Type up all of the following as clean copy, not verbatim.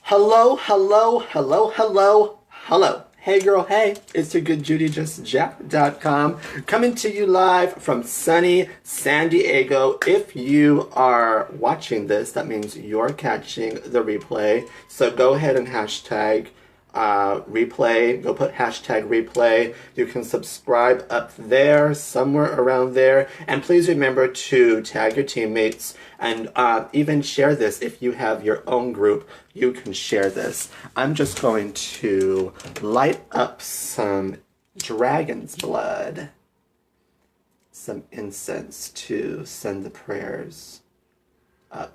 Hello, hello, hello, hello, hello. Hey girl, hey, it's your good Judy, justjack.com, coming to you live from sunny San Diego. If you are watching this, that means you're catching the replay. So go ahead and hashtag replay. Go put hashtag replay. You can subscribe up there, somewhere around there. And please remember to tag your teammates and even share this. If you have your own group, you can share this. I'm just going to light up some dragon's blood, some incense to send the prayers up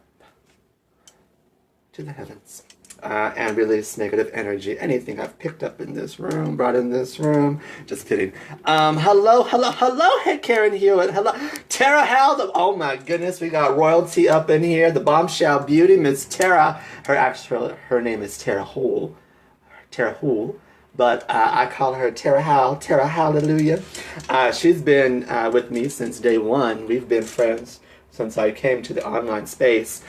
to the heavens. And release negative energy. Anything I've picked up in this room, brought in this room. Just kidding. Hello, hello, hello. Hey, Karen Hewitt. Hello. Tara Howell. Oh my goodness, we got royalty up in here. The bombshell beauty, Miss Tara. Her name is Tara Houle. Tara Houle. But I call her Tara Howell. Tara Hallelujah. She's been with me since day one. We've been friends since I came to the online space.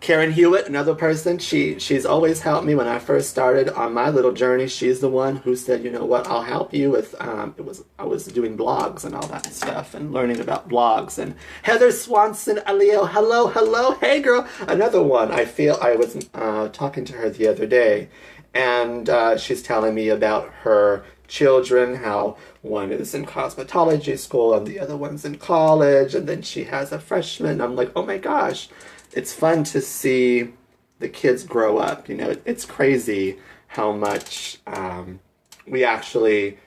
Karen Hewitt, another person, she's always helped me when I first started on my little journey. She's the one who said, you know what, I'll help you with, I was doing blogs and all that stuff and learning about blogs. And Heather Swanson, Aleo, hello, hello, hey girl, another one. I was talking to her the other day, and she's telling me about her children, how one is in cosmetology school and the other one's in college, and then she has a freshman. I'm like, oh my gosh. It's fun to see the kids grow up. You know, it's crazy how much we actually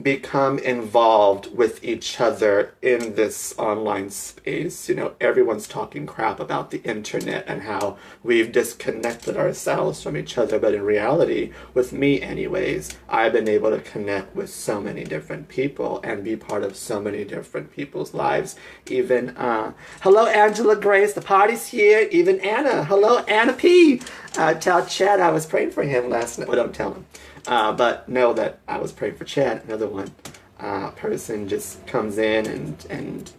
become involved with each other in this online space. You know, everyone's talking crap about the internet and how we've disconnected ourselves from each other. But in reality, with me anyways, I've been able to connect with so many different people and be part of so many different people's lives. Even, hello Angela Grace, the party's here. Even Anna, hello Anna P. Tell Chad I was praying for him last night. Well, don't tell him. But know that I was praying for Chad, another one. Person just comes in and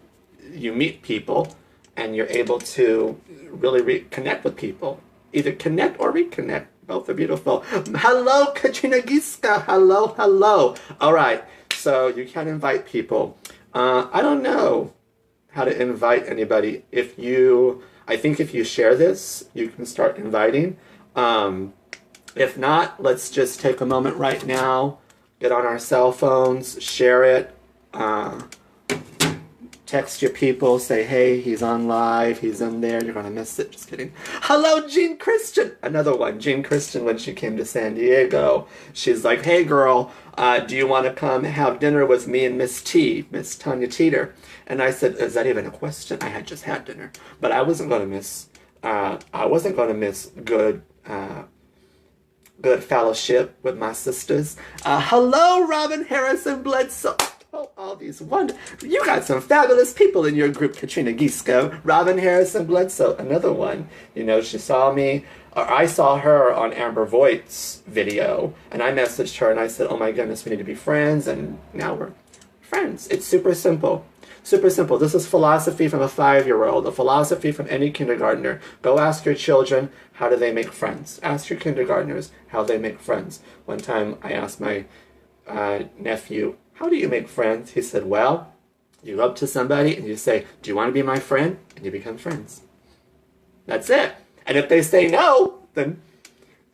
you meet people and you're able to really connect with people. Either connect or reconnect. Both are beautiful. Hello, Katrina Giska. Hello, hello. All right, so you can invite people. I don't know how to invite anybody. I think if you share this, you can start inviting. If not, let's just take a moment right now, get on our cell phones, share it, text your people, say, hey, he's on live, he's in there, you're going to miss it. Just kidding. Hello, Jean Christian. Another one. Jean Christian, when she came to San Diego, she's like, hey, girl, do you want to come have dinner with me and Miss T, Miss Tanya Teeter? And I said, is that even a question? I had just had dinner. But I wasn't going to miss good fellowship with my sisters. Hello, Robin Harrison Bledsoe. Oh, all these you got some fabulous people in your group, Katrina Gisko. Robin Harrison Bledsoe, another one. You know, she saw me, or I saw her on Amber Voigt's video, and I messaged her and I said, oh my goodness, we need to be friends, and now we're friends. It's super simple. Super simple. This is philosophy from a 5-year-old, a philosophy from any kindergartner. Go ask your children, how do they make friends? Ask your kindergartners how they make friends. One time I asked my nephew, how do you make friends? He said, well, you go up to somebody and you say, do you want to be my friend? And you become friends. That's it. And if they say no, then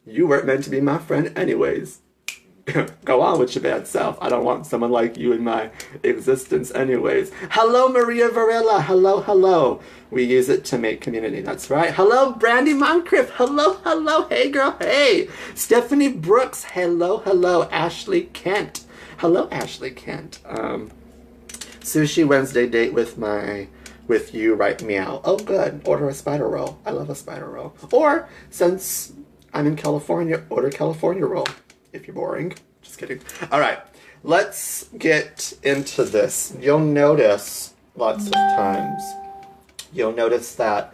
you weren't meant to be my friend anyways. Go on with your bad self. I don't want someone like you in my existence anyways. Hello, Maria Varela. Hello, hello. We use it to make community. That's right. Hello, Brandy Moncrief. Hello, hello. Hey, girl. Hey. Stephanie Brooks. Hello, hello. Ashley Kent. Hello, Ashley Kent. Sushi Wednesday date with you, right? Meow. Oh, good. Order a spider roll. I love a spider roll. Or, since I'm in California, order California roll. If you're boring. Just kidding. All right. Let's get into this. You'll notice lots of times, you'll notice that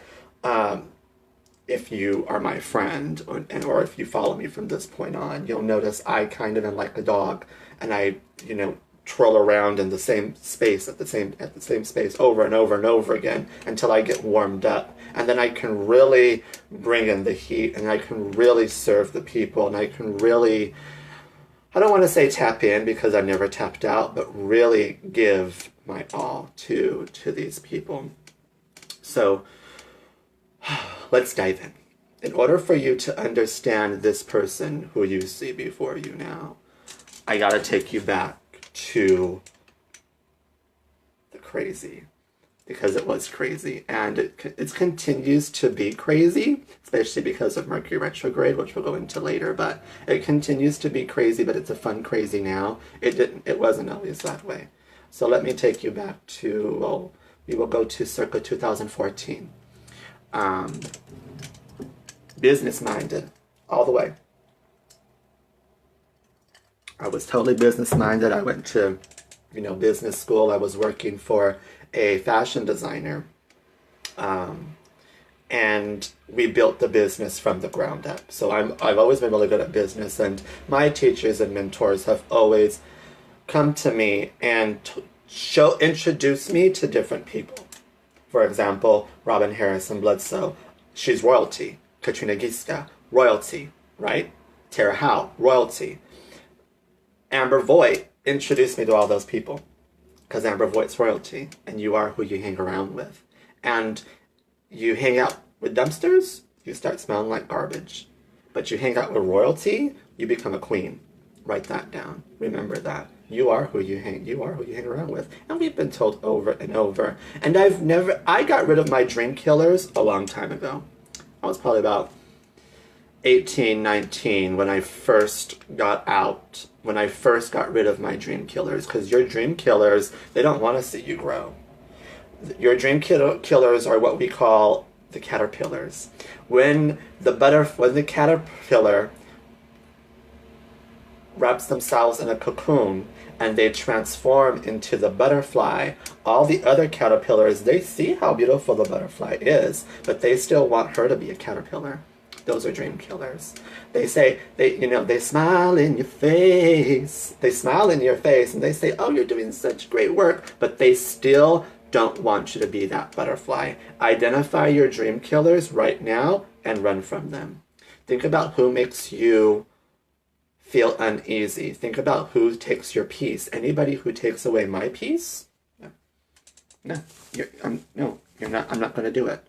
if you are my friend or if you follow me from this point on, you'll notice I kind of am like a dog and I, troll around in the same space at the same space over and over and over again until I get warmed up. And then I can really bring in the heat, and I can really serve the people, and I can really, I don't want to say tap in because I've never tapped out, but really give my all to these people. So let's dive in. In order for you to understand this person who you see before you now, I gotta take you back to the crazy, because it was crazy, and it continues to be crazy, especially because of Mercury retrograde, which we'll go into later. But it continues to be crazy, but it's a fun crazy now. It wasn't always that way. So let me take you back to, well, we will go to circa 2014. Business minded all the way. I was totally business minded. I went to, business school. I was working for a fashion designer. And we built the business from the ground up. So I've always been really good at business, and my teachers and mentors have always come to me and introduce me to different people. For example, Robin Harrison Bledsoe, she's royalty. Katrina Giska, royalty, right? Tara Howe, royalty. Amber Voigt introduced me to all those people because Amber Voigt's royalty, and you are who you hang around with. And you hang out with dumpsters, you start smelling like garbage. But you hang out with royalty, you become a queen. Write that down. Remember that. You are who you hang around with. And we've been told over and over. And I got rid of my dream killers a long time ago. I was probably about 18, 19 when I first got out, when I first got rid of my dream killers, because your dream killers, they don't want to see you grow. Your dream killers are what we call the caterpillars. When the caterpillar wraps themselves in a cocoon and they transform into the butterfly, all the other caterpillars, they see how beautiful the butterfly is, but they still want her to be a caterpillar. Those are dream killers. They say, they smile in your face. They smile in your face and they say, oh, you're doing such great work, but they still don't want you to be that butterfly. Identify your dream killers right now and run from them. Think about who makes you feel uneasy. Think about who takes your peace. Anybody who takes away my peace? No, you're not. I'm not going to do it.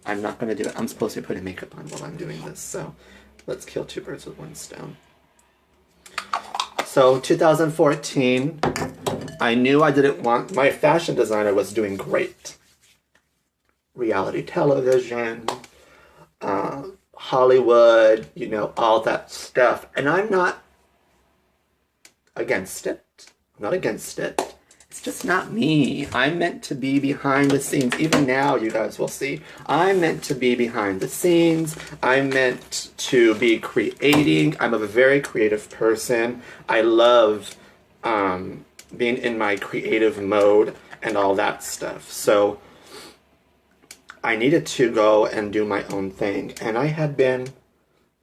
I'm not going to do it. I'm supposed to be putting makeup on while I'm doing this. So let's kill two birds with one stone. So 2014, I knew I didn't want, my fashion designer was doing great. Reality television, Hollywood, all that stuff. And I'm not against it. I'm not against it. It's just not me. I'm meant to be behind the scenes. Even now, you guys will see. I'm meant to be behind the scenes. I'm meant to be creating. I'm a very creative person. I love being in my creative mode and all that stuff. So I needed to go and do my own thing. And I had been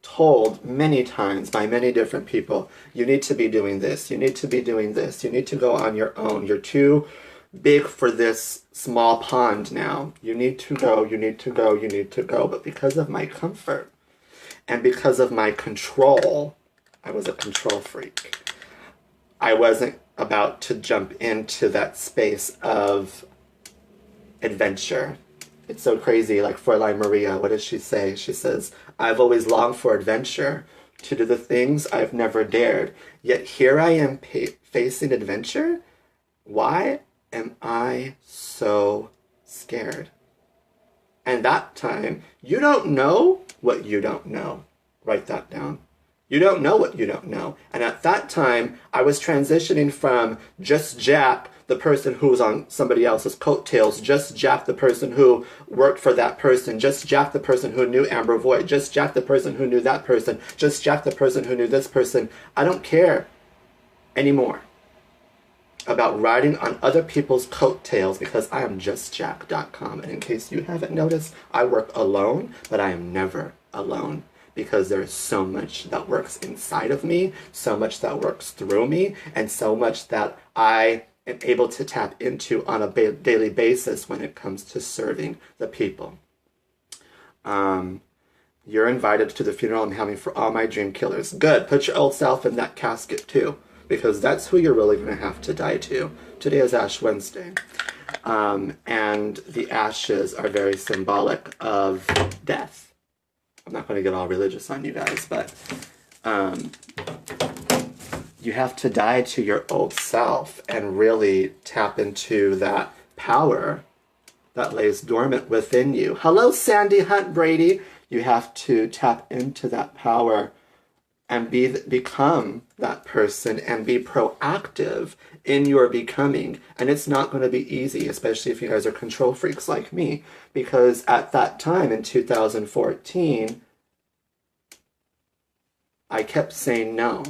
told many times by many different people, you need to be doing this, you need to be doing this, you need to go on your own, you're too big for this small pond now, you need to go, you need to go, you need to go. But because of my comfort and because of my control, I was a control freak. I wasn't about to jump into that space of adventure. It's so crazy, like Fräulein Maria, what does she say? She says, I've always longed for adventure, to do the things I've never dared. Yet here I am facing adventure. Why am I so scared? And that time, you don't know what you don't know. Write that down. You don't know what you don't know. And at that time, I was transitioning from just Jack, the person who was on somebody else's coattails, just Jack, the person who worked for that person, just Jack, the person who knew Amber Voigt, just Jack, the person who knew that person, just Jack, the person who knew this person. I don't care anymore about riding on other people's coattails because I am justjack.com. And in case you haven't noticed, I work alone, but I am never alone. because there's so much that works inside of me, so much that works through me, and so much that I am able to tap into on a daily basis when it comes to serving the people. You're invited to the funeral I'm having for all my dream killers. Good. Put your old self in that casket too, because that's who you're really going to have to die to. Today is Ash Wednesday. And the ashes are very symbolic of death. I'm not going to get all religious on you guys, but you have to die to your old self and really tap into that power that lays dormant within you. Hello, Sandy Hunt Brady. You have to tap into that power and become that person and be proactive in your becoming. And it's not going to be easy, especially if you guys are control freaks like me, because at that time in 2014, I kept saying no.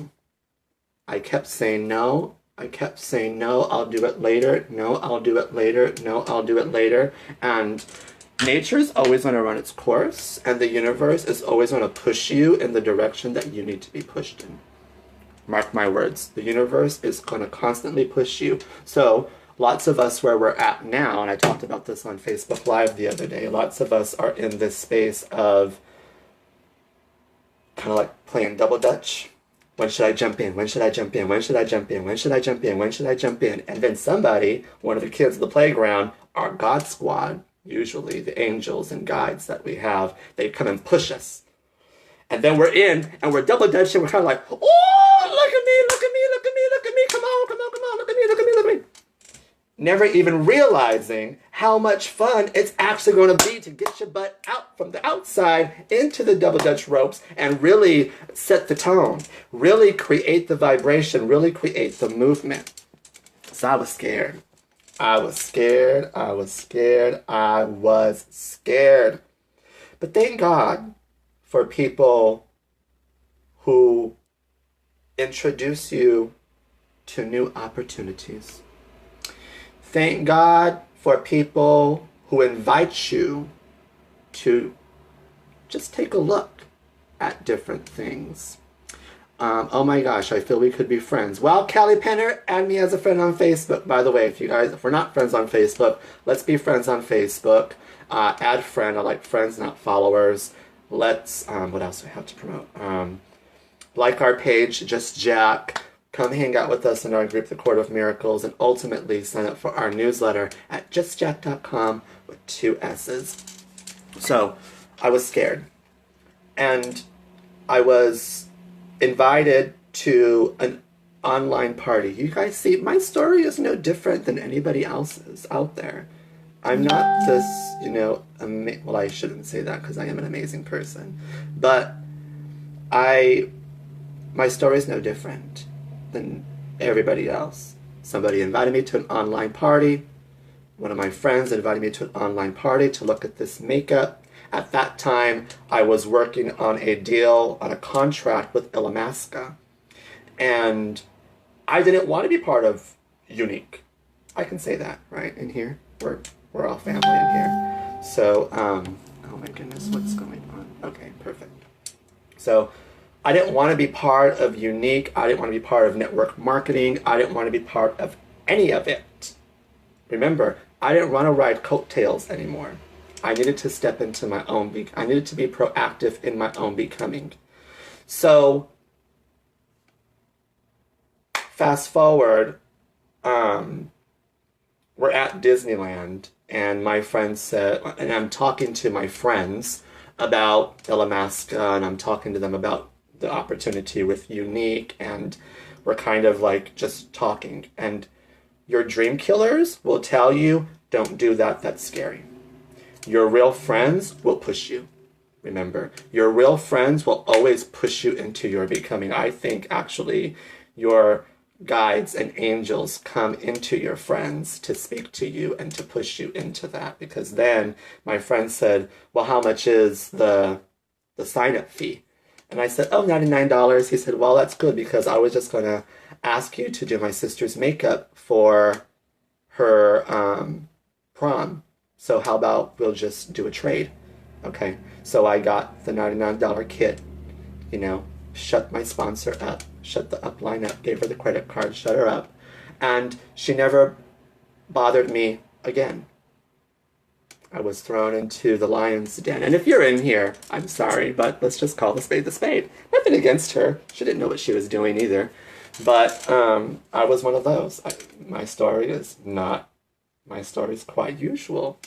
I kept saying no. I kept saying no, I'll do it later. No, I'll do it later. No, I'll do it later. And nature's always going to run its course, and the universe is always going to push you in the direction that you need to be pushed in. Mark my words. The universe is going to constantly push you. So lots of us where we're at now, and I talked about this on Facebook Live the other day, lots of us are in this space of kind of like playing double dutch. When should I jump in? When should I jump in? When should I jump in? When should I jump in? When should I jump in? And then somebody, one of the kids at the playground, our God squad, usually the angels and guides that we have, they come and push us. And then we're in, and we're double dutching. We're kind of like, oh, look at me, look at me, look at me, look at me. Come on, come on, come on. Look at me, look at me, look at me. Never even realizing how much fun it's actually going to be to get your butt out from the outside into the double dutch ropes and really set the tone, really create the vibration, really create the movement. So I was scared. I was scared. I was scared. I was scared. But thank God for people who introduce you to new opportunities. Thank God for people who invite you to just take a look at different things. Oh my gosh, I feel we could be friends. Well, Callie Penner, add me as a friend on Facebook. By the way, if we're not friends on Facebook, let's be friends on Facebook. Add friend, I like friends, not followers. Let's, what else do I have to promote? Like our page, Just Jack. Come hang out with us in our group, The Court of Miracles, and ultimately sign up for our newsletter at justjack.com with 2 S's. So, I was scared. And I was invited to an online party. You guys see, my story is no different than anybody else's out there. I'm not this, well, I shouldn't say that because I am an amazing person. But my story is no different than everybody else. Somebody invited me to an online party. One of my friends invited me to an online party to look at this makeup. At that time, I was working on a deal, on a contract with Illamasqua. And I didn't want to be part of Unique. I can say that, right, in here? We're all family in here. So, oh my goodness, what's going on? Okay, perfect. So, I didn't want to be part of Unique. I didn't want to be part of network marketing. I didn't want to be part of any of it. Remember, I didn't want to ride coattails anymore. I needed to step into my own, I needed to be proactive in my own becoming. So, fast forward, we're at Disneyland, and my friend said, and I'm talking to my friends about Illamasqua, and I'm talking to them about the opportunity with Unique, and we're kind of like just talking. And your dream killers will tell you, don't do that, that's scary. Your real friends will push you. Remember, your real friends will always push you into your becoming. I think actually your guides and angels come into your friends to speak to you and to push you into that. Because then my friend said, well, how much is the sign-up fee? And I said, oh, $99. He said, well, that's good because I was just going to ask you to do my sister's makeup for her prom. So how about we'll just do a trade? Okay, so I got the $99 kit you know, shut my sponsor up, shut the upline up, gave her the credit card, shut her up. And she never bothered me again. I was thrown into the lion's den. And if you're in here, I'm sorry, but let's just call the spade the spade. Nothing against her. She didn't know what she was doing either. But I was one of those. My story is quite usual.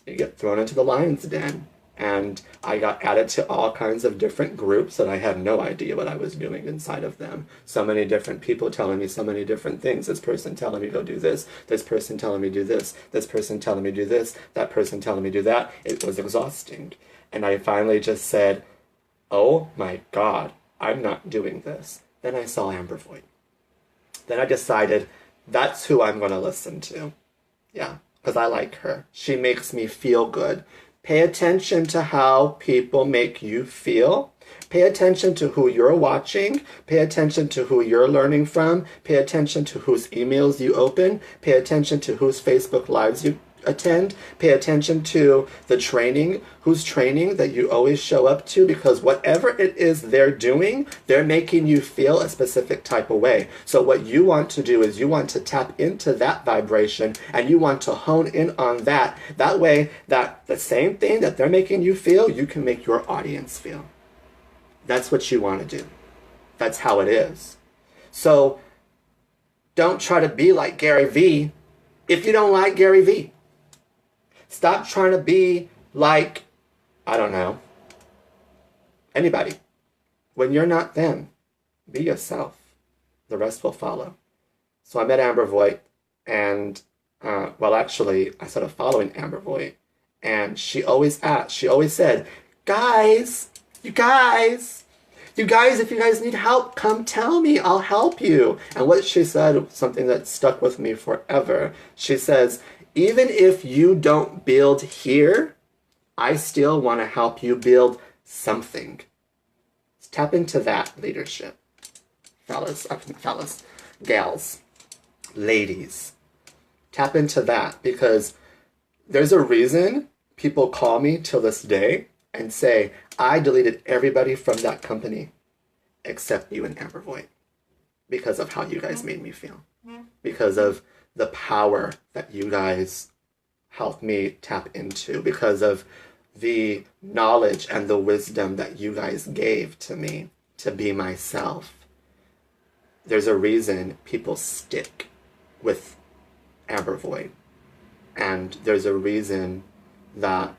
You get thrown into the lion's den. And I got added to all kinds of different groups that I had no idea what I was doing inside of them. So many different people telling me so many different things. This person telling me go do this. This person telling me do this. This person telling me do this. That person telling me do that. It was exhausting. And I finally just said, oh my God, I'm not doing this. Then I saw Amber Voigt. Then I decided that's who I'm going to listen to. Yeah, because I like her. She makes me feel good. Pay attention to how people make you feel. Pay attention to who you're watching. Pay attention to who you're learning from. Pay attention to whose emails you open. Pay attention to whose Facebook Lives you attend. Pay attention to the training, whose training that you always show up to, because whatever it is they're doing, they're making you feel a specific type of way. So what you want to do is you want to tap into that vibration and you want to hone in on that. That way, that the same thing that they're making you feel, you can make your audience feel. That's what you want to do. That's how it is. So don't try to be like Gary Vee if you don't like Gary Vee. Stop trying to be like, I don't know, anybody. When you're not them, be yourself. The rest will follow. So I met Amber Voigt, and, actually, I started following Amber Voigt, and she always said, guys, if you guys need help, come tell me, I'll help you. And what she said, something that stuck with me forever, she says, even if you don't build here, I still want to help you build something. Tap into that leadership. Fellas, gals, ladies. Tap into that, because there's a reason people call me till this day and say, I deleted everybody from that company except you and Amber Voigt because of how you guys made me feel. Because of the power that you guys helped me tap into, because of the knowledge and the wisdom that you guys gave to me to be myself. There's a reason people stick with Amber Voigt. And there's a reason that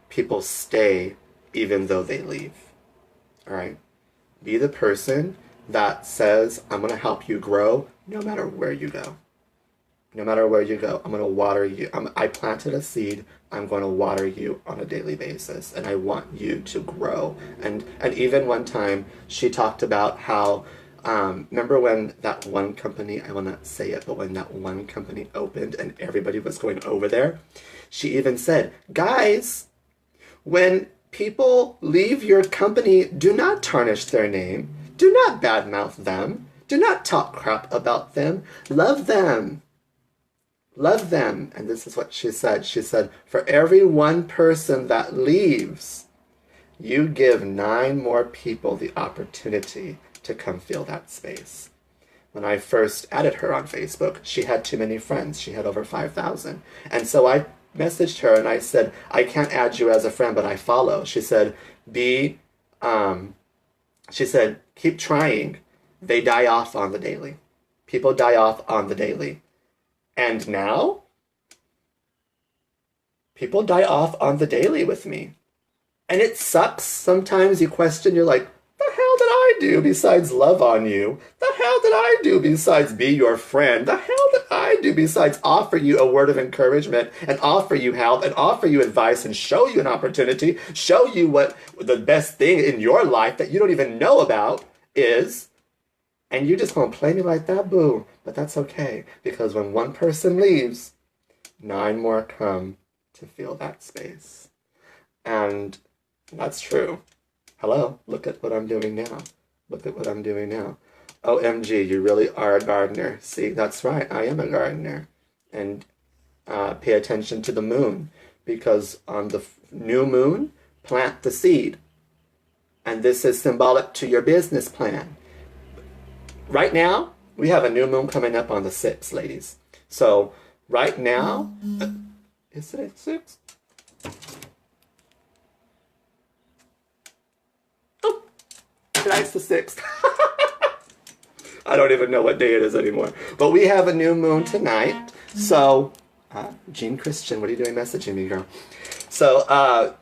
people stay even though they leave. All right? Be the person that says, I'm going to help you grow no matter where you go. No matter where you go, I'm going to water you. I planted a seed. I'm going to water you on a daily basis. And I want you to grow. And even one time, she talked about how, remember when that one company, I will not say it, but when that one company opened and everybody was going over there, she even said, guys, when people leave your company, do not tarnish their name. Do not badmouth them. Do not talk crap about them. Love them. Love them. And this is what she said. She said, for every one person that leaves, you give 9 more people the opportunity to come fill that space. When I first added her on Facebook, she had too many friends. She had over 5,000. And so I messaged her and I said, I can't add you as a friend, but I follow. She said, keep trying. They die off on the daily. People die off on the daily. And now, people die off on the daily with me. And it sucks. Sometimes you question, you're like, the hell did I do besides love on you? The hell did I do besides be your friend? The hell did I do besides offer you a word of encouragement and offer you help and offer you advice and show you an opportunity, show you what the best thing in your life that you don't even know about is, and you just gonna play me like that? Boo. But that's okay, because when one person leaves, 9 more come to fill that space. And that's true. Hello, look at what I'm doing now. Look at what I'm doing now. OMG, you really are a gardener. See, that's right, I am a gardener. And pay attention to the moon, because on the new moon, plant the seed. And this is symbolic to your business plan. Right now, we have a new moon coming up on the 6th, ladies. So right now, is it at 6? Oh, tonight's the 6th. I don't even know what day it is anymore. But we have a new moon tonight. So, Jean Christian, what are you doing messaging me, girl? So,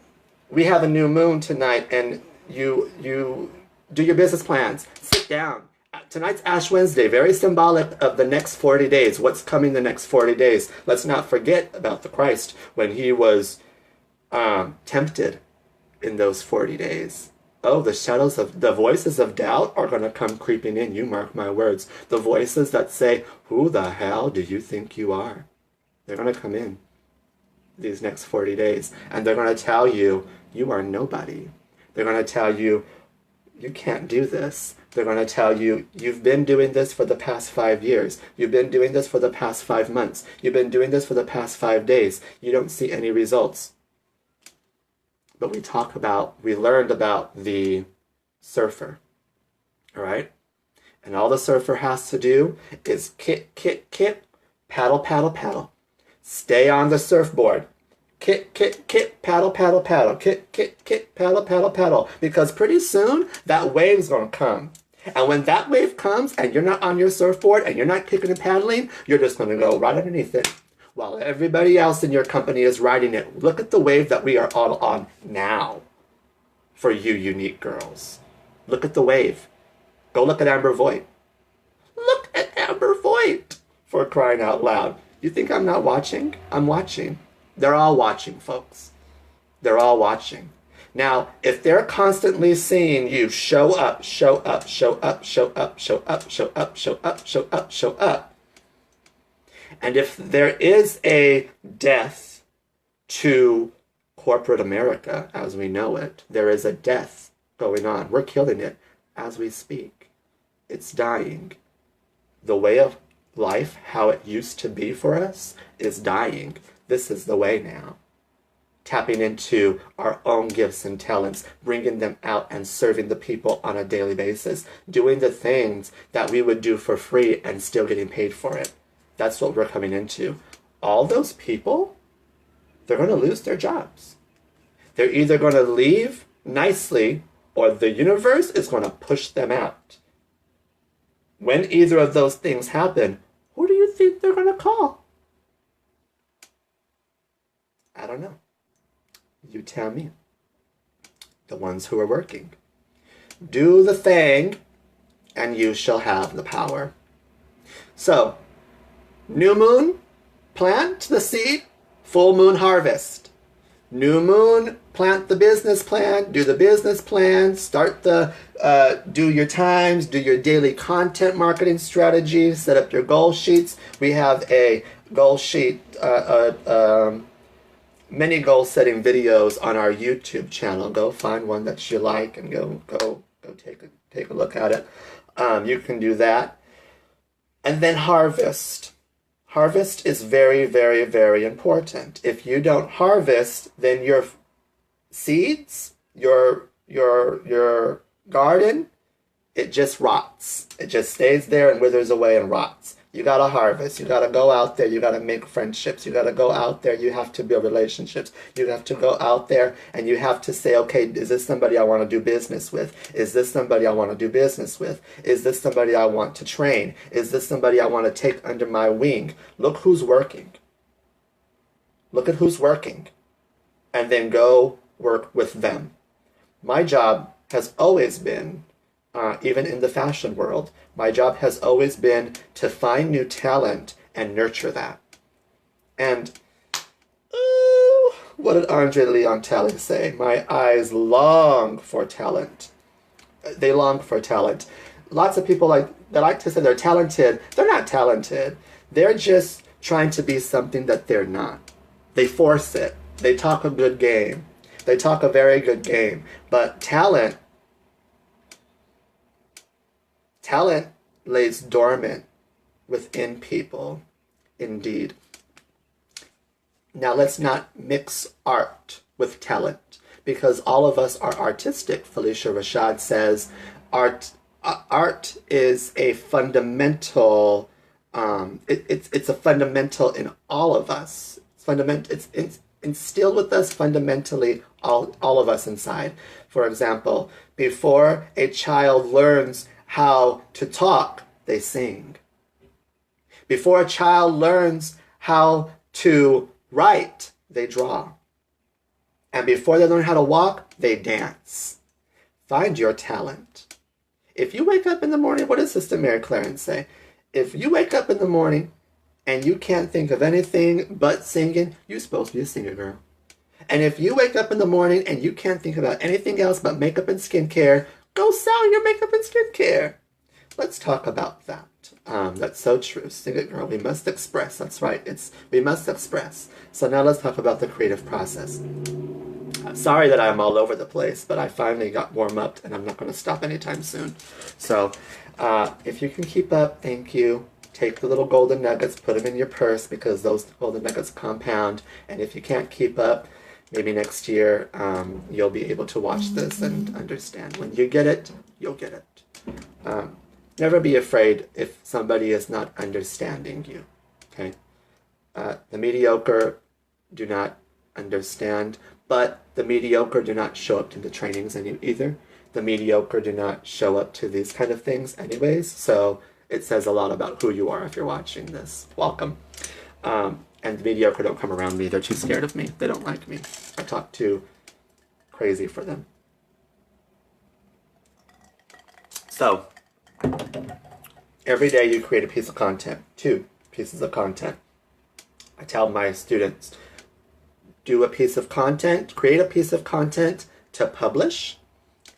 we have a new moon tonight, and you do your business plans. Sit down. Tonight's Ash Wednesday, very symbolic of the next 40 days. What's coming the next 40 days? Let's not forget about the Christ when he was tempted in those 40 days. Oh, the voices of doubt are going to come creeping in. You mark my words. The voices that say, who the hell do you think you are? They're going to come in these next 40 days. And they're going to tell you, you are nobody. They're going to tell you, you can't do this. They're going to tell you, you've been doing this for the past 5 years. You've been doing this for the past 5 months. You've been doing this for the past 5 days. You don't see any results. But we learned about the surfer, all right? And all the surfer has to do is kit, kit, kit, paddle, paddle, paddle. Stay on the surfboard. Kit, kit, kit, paddle, paddle, paddle. Kit, kit, kit, paddle, paddle, paddle. Because pretty soon, that wave's gonna come. And when that wave comes and you're not on your surfboard and you're not kicking and paddling, you're just gonna go right underneath it. While everybody else in your company is riding it. Look at the wave that we are all on now for you unique girls. Look at the wave. Go look at Amber Voigt. Look at Amber Voigt, for crying out loud. You think I'm not watching? I'm watching. They're all watching, folks. They're all watching. Now, if they're constantly seeing you show up, show up, show up, show up, show up, show up, show up, show up, show up, and if there is a death to corporate America as we know it, there is a death going on. We're killing it as we speak. It's dying. The way of life, how it used to be for us, is dying. This is the way now. Tapping into our own gifts and talents, bringing them out and serving the people on a daily basis, doing the things that we would do for free and still getting paid for it. That's what we're coming into. All those people, they're going to lose their jobs. They're either going to leave nicely or the universe is going to push them out. When either of those things happen, who do you think they're going to call? I don't know. You tell me. The ones who are working. Do the thing and you shall have the power. So, new moon, plant the seed, full moon, harvest. New moon, plant the business plan, do the business plan, start do your times, do your daily content marketing strategy, set up your goal sheets. We have a goal sheet, many goal setting videos on our YouTube channel. Go find one that you like and go take a look at it. You can do that. And then harvest. Harvest is very, very, very important. If you don't harvest, then your seeds, your garden, it just rots. It just stays there and withers away and rots. You gotta harvest. You gotta go out there. You gotta make friendships. You gotta go out there. You have to build relationships. You have to go out there and you have to say, okay, is this somebody I want to do business with? Is this somebody I want to do business with? Is this somebody I want to train? Is this somebody I want to take under my wing? Look who's working. Look at who's working. And then go work with them. My job has always been, even in the fashion world, my job has always been to find new talent and nurture that. And, ooh, what did Andre Leon Talley say? My eyes long for talent. They long for talent. Lots of people they like to say they're talented. They're not talented. They're just trying to be something that they're not. They force it. They talk a good game. They talk a very good game. But talent lays dormant within people, indeed. Now let's not mix art with talent, because all of us are artistic. Felicia Rashad says art is a fundamental, it's a fundamental in all of us. It's instilled with us fundamentally, all of us inside. For example, before a child learns how to talk, they sing. Before a child learns how to write, they draw. And before they learn how to walk, they dance. Find your talent. If you wake up in the morning, what does Sister Mary Clarence say? If you wake up in the morning and you can't think of anything but singing, you're supposed to be a singer, girl. And if you wake up in the morning and you can't think about anything else but makeup and skincare, go sell your makeup and skincare. Let's talk about that. That's so true. Sing it, girl. We must express. That's right. We must express. So now let's talk about the creative process. Sorry that I'm all over the place, but I finally got warm up and I'm not going to stop anytime soon. So if you can keep up, thank you. Take the little golden nuggets, put them in your purse because those golden nuggets compound. And if you can't keep up, maybe next year you'll be able to watch this and understand. When you get it, you'll get it. Never be afraid if somebody is not understanding you, okay? The mediocre do not understand, but the mediocre do not show up to the trainings either. The mediocre do not show up to these kind of things anyways, so it says a lot about who you are if you're watching this. Welcome. And the mediocre don't come around me. They're too scared of me. They don't like me. I talk too crazy for them. So, every day you create a piece of content, 2 pieces of content. I tell my students, do a piece of content, create a piece of content to publish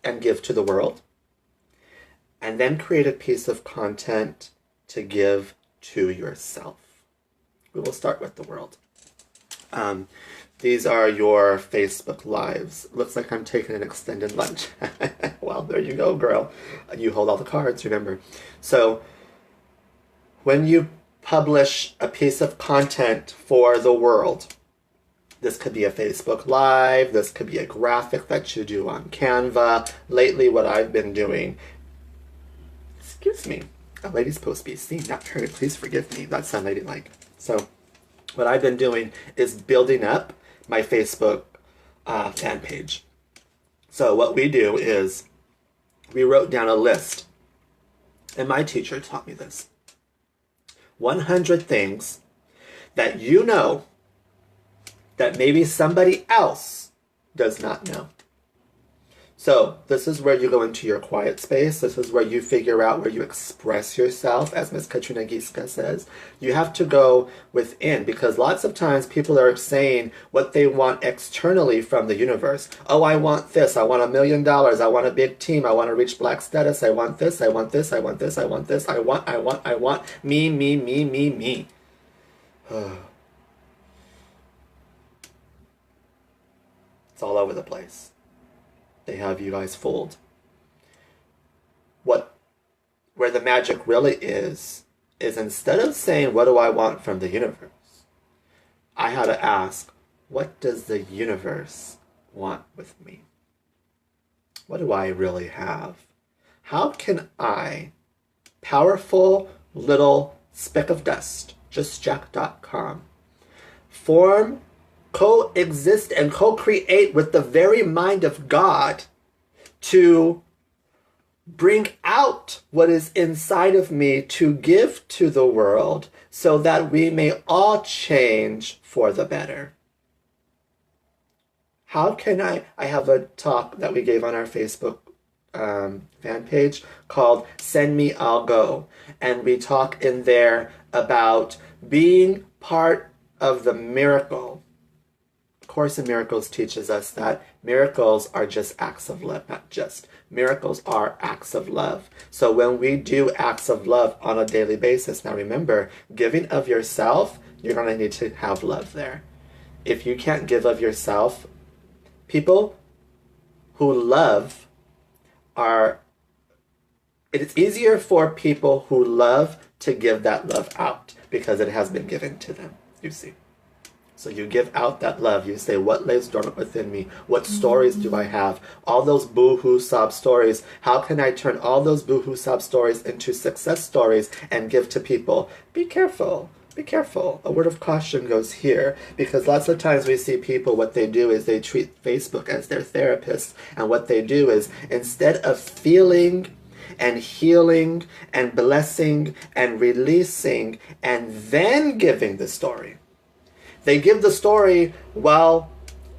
and give to the world. And then create a piece of content to give to yourself. We will start with the world. These are your Facebook Lives. Looks like I'm taking an extended lunch. Well, there you go, girl. You hold all the cards, remember. So, when you publish a piece of content for the world, this could be a Facebook Live, this could be a graphic that you do on Canva. Lately, what I've been doing, excuse me, a lady's supposed to be seen, not heard. Please forgive me, that's unladylike. So, what I've been doing is building up my Facebook fan page. So what we do is we wrote down a list, and my teacher taught me this. 100 things that you know that maybe somebody else does not know. So this is where you go into your quiet space. This is where you figure out where you express yourself, as Miss Katrina Giska says. You have to go within, because lots of times people are saying what they want externally from the universe. Oh, I want this. I want $1 million. I want a big team. I want to reach Black status. I want this. I want this. I want this. I want this. I want. Me, me, me, me, me. It's all over the place. They have you guys fooled. Where the magic really is instead of saying, what do I want from the universe? I had to ask, what does the universe want with me? What do I really have? How can I, powerful little speck of dust, justjack.com, form, coexist and co-create with the very mind of God to bring out what is inside of me to give to the world so that we may all change for the better? How can I have a talk that we gave on our Facebook fan page called Send Me, I'll Go. And we talk in there about being part of the miracle. Course in Miracles teaches us that miracles are just acts of love, not just. Miracles are acts of love. So when we do acts of love on a daily basis, now remember, giving of yourself, you're going to need to have love there. If you can't give of yourself, people who love it's easier for people who love to give that love out because it has been given to them, you see. So you give out that love. You say, what lays dormant within me? What stories do I have? All those boo-hoo sob stories. How can I turn all those boo-hoo sob stories into success stories and give to people? Be careful. Be careful. A word of caution goes here, because lots of times we see people, what they do is they treat Facebook as their therapist. And what they do is, instead of feeling and healing and blessing and releasing and then giving the story, they give the story while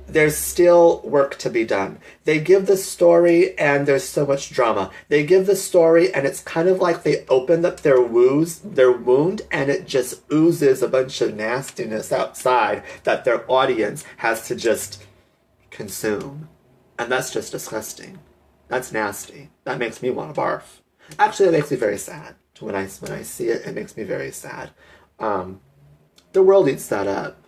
there's still work to be done. They give the story and there's so much drama. They give the story and it's kind of like they opened up their wound and it just oozes a bunch of nastiness outside that their audience has to just consume. And that's just disgusting. That's nasty. That makes me want to barf. Actually, it makes me very sad. When I see it, it makes me very sad. The world eats that up.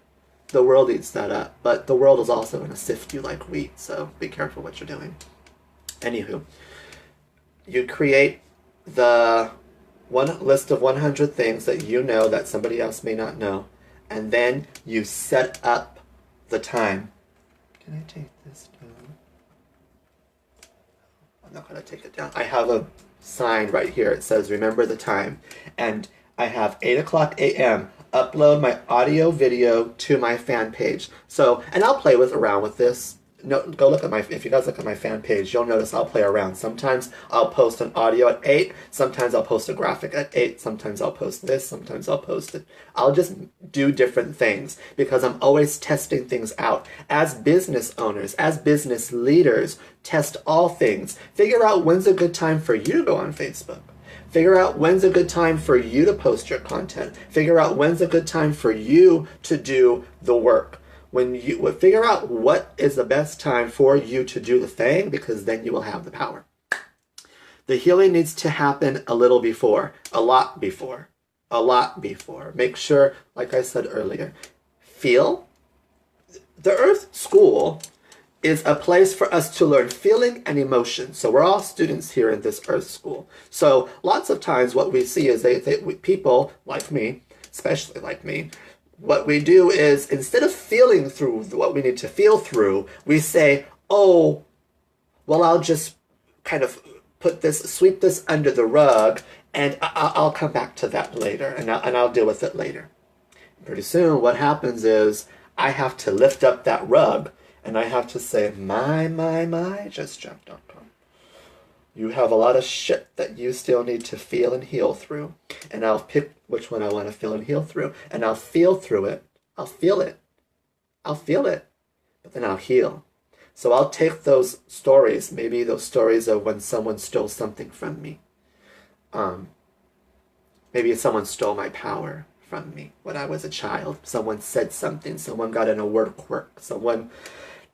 The world eats that up, but the world is also going to sift you like wheat, so be careful what you're doing. Anywho, you create the one list of 100 things that you know that somebody else may not know, and then you set up the time. Can I take this down? I'm not going to take it down. I have a sign right here. It says, remember the time. And I have 8 o'clock a.m. upload my audio video to my fan page. So, and I'll play around with this. No, go look at if you guys look at my fan page, you'll notice I'll play around. Sometimes I'll post an audio at 8, sometimes I'll post a graphic at 8, sometimes I'll post this, sometimes I'll post it. I'll just do different things because I'm always testing things out. As business owners, as business leaders, test all things. Figure out when's a good time for you to go on Facebook. Figure out when's a good time for you to post your content. Figure out when's a good time for you to do the work. When you figure out what is the best time for you to do the thing, because then you will have the power. The healing needs to happen a little before, a lot before, a lot before. Make sure, like I said earlier, feel. The Earth School is a place for us to learn feeling and emotion. So we're all students here in this Earth School. So lots of times what we see is people like me, especially like me, what we do is instead of feeling through what we need to feel through, we say, oh, well, I'll just kind of sweep this under the rug, and I'll come back to that later, and I'll deal with it later. Pretty soon what happens is I have to lift up that rug, and I have to say, my, just jumped on. You have a lot of shit that you still need to feel and heal through. And I'll pick which one I want to feel and heal through. And I'll feel through it. I'll feel it. I'll feel it. But then I'll heal. So I'll take those stories, maybe those stories of when someone stole something from me. Maybe someone stole my power from me when I was a child. Someone said something. Someone got in a word quirk. Someone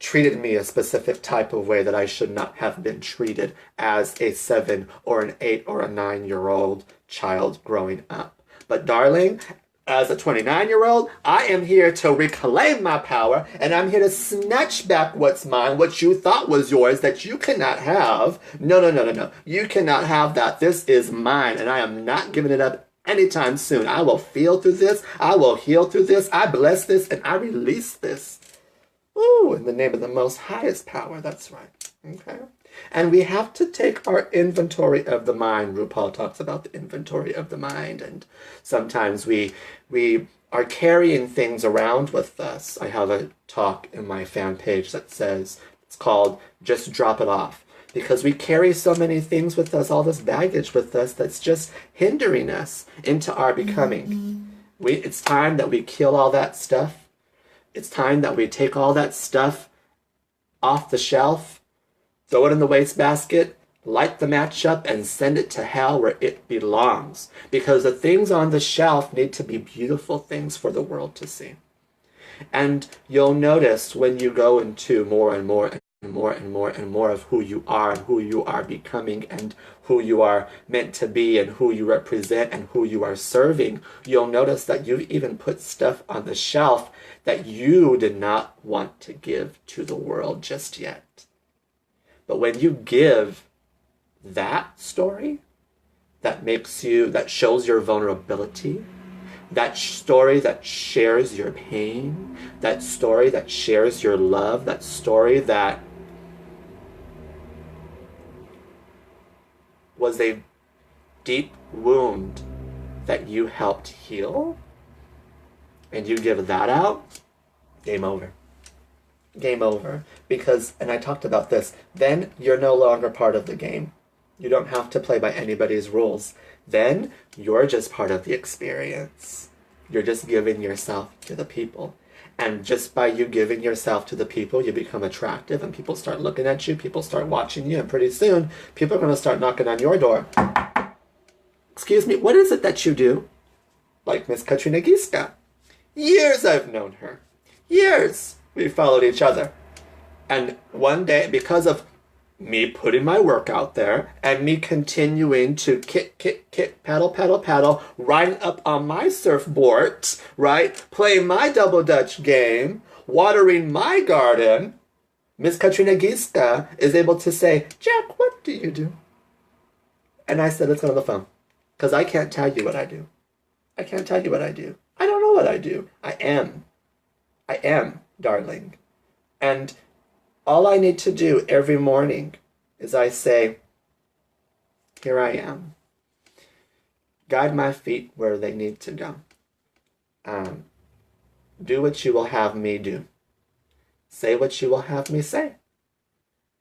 treated me a specific type of way that I should not have been treated as a 7 or an 8 or a 9-year-old child growing up. But darling, as a 29-year-old, I am here to reclaim my power, and I'm here to snatch back what's mine, what you thought was yours that you cannot have. No. You cannot have that. This is mine, and I am not giving it up anytime soon. I will feel through this. I will heal through this. I bless this, and I release this. Ooh, in the name of the most highest power. That's right. Okay. And we have to take our inventory of the mind. RuPaul talks about the inventory of the mind. And sometimes we are carrying things around with us. I have a talk in my fan page that says, it's called Just Drop It Off. Because we carry so many things with us, all this baggage with us that's just hindering us into our becoming. It's time that we kill all that stuff. It's time that we take all that stuff off the shelf, throw it in the wastebasket, light the match up, and send it to hell where it belongs. Because the things on the shelf need to be beautiful things for the world to see. And you'll notice when you go into more and more of who you are and who you are becoming and who you are meant to be and who you represent and who you are serving, you'll notice that you've even put stuff on the shelf that you did not want to give to the world just yet. But when you give that story that shows your vulnerability, That story that shares your pain, that story that shares your love, that story that was a deep wound that you helped heal, and you give that out, game over. Game over. Because, and I talked about this, then you're no longer part of the game. You don't have to play by anybody's rules. Then you're just part of the experience. You're just giving yourself to the people. And just by you giving yourself to the people, you become attractive and people start looking at you, people start watching you, and pretty soon people are going to start knocking on your door. Excuse me, what is it that you do? Like Miss Katrina Giska. Years I've known her. Years we followed each other. And one day, because of me putting my work out there and me continuing to kick, paddle, riding up on my surfboard, right? Playing my double dutch game, watering my garden, Miss Katrina Giska is able to say, Jack, what do you do? And I said, let's go on the phone. Because I can't tell you what I do. I can't tell you what I do. I don't know what I do. I am, darling. And all I need to do every morning is I say, here I am. Guide my feet where they need to go. Do what you will have me do. Say what you will have me say.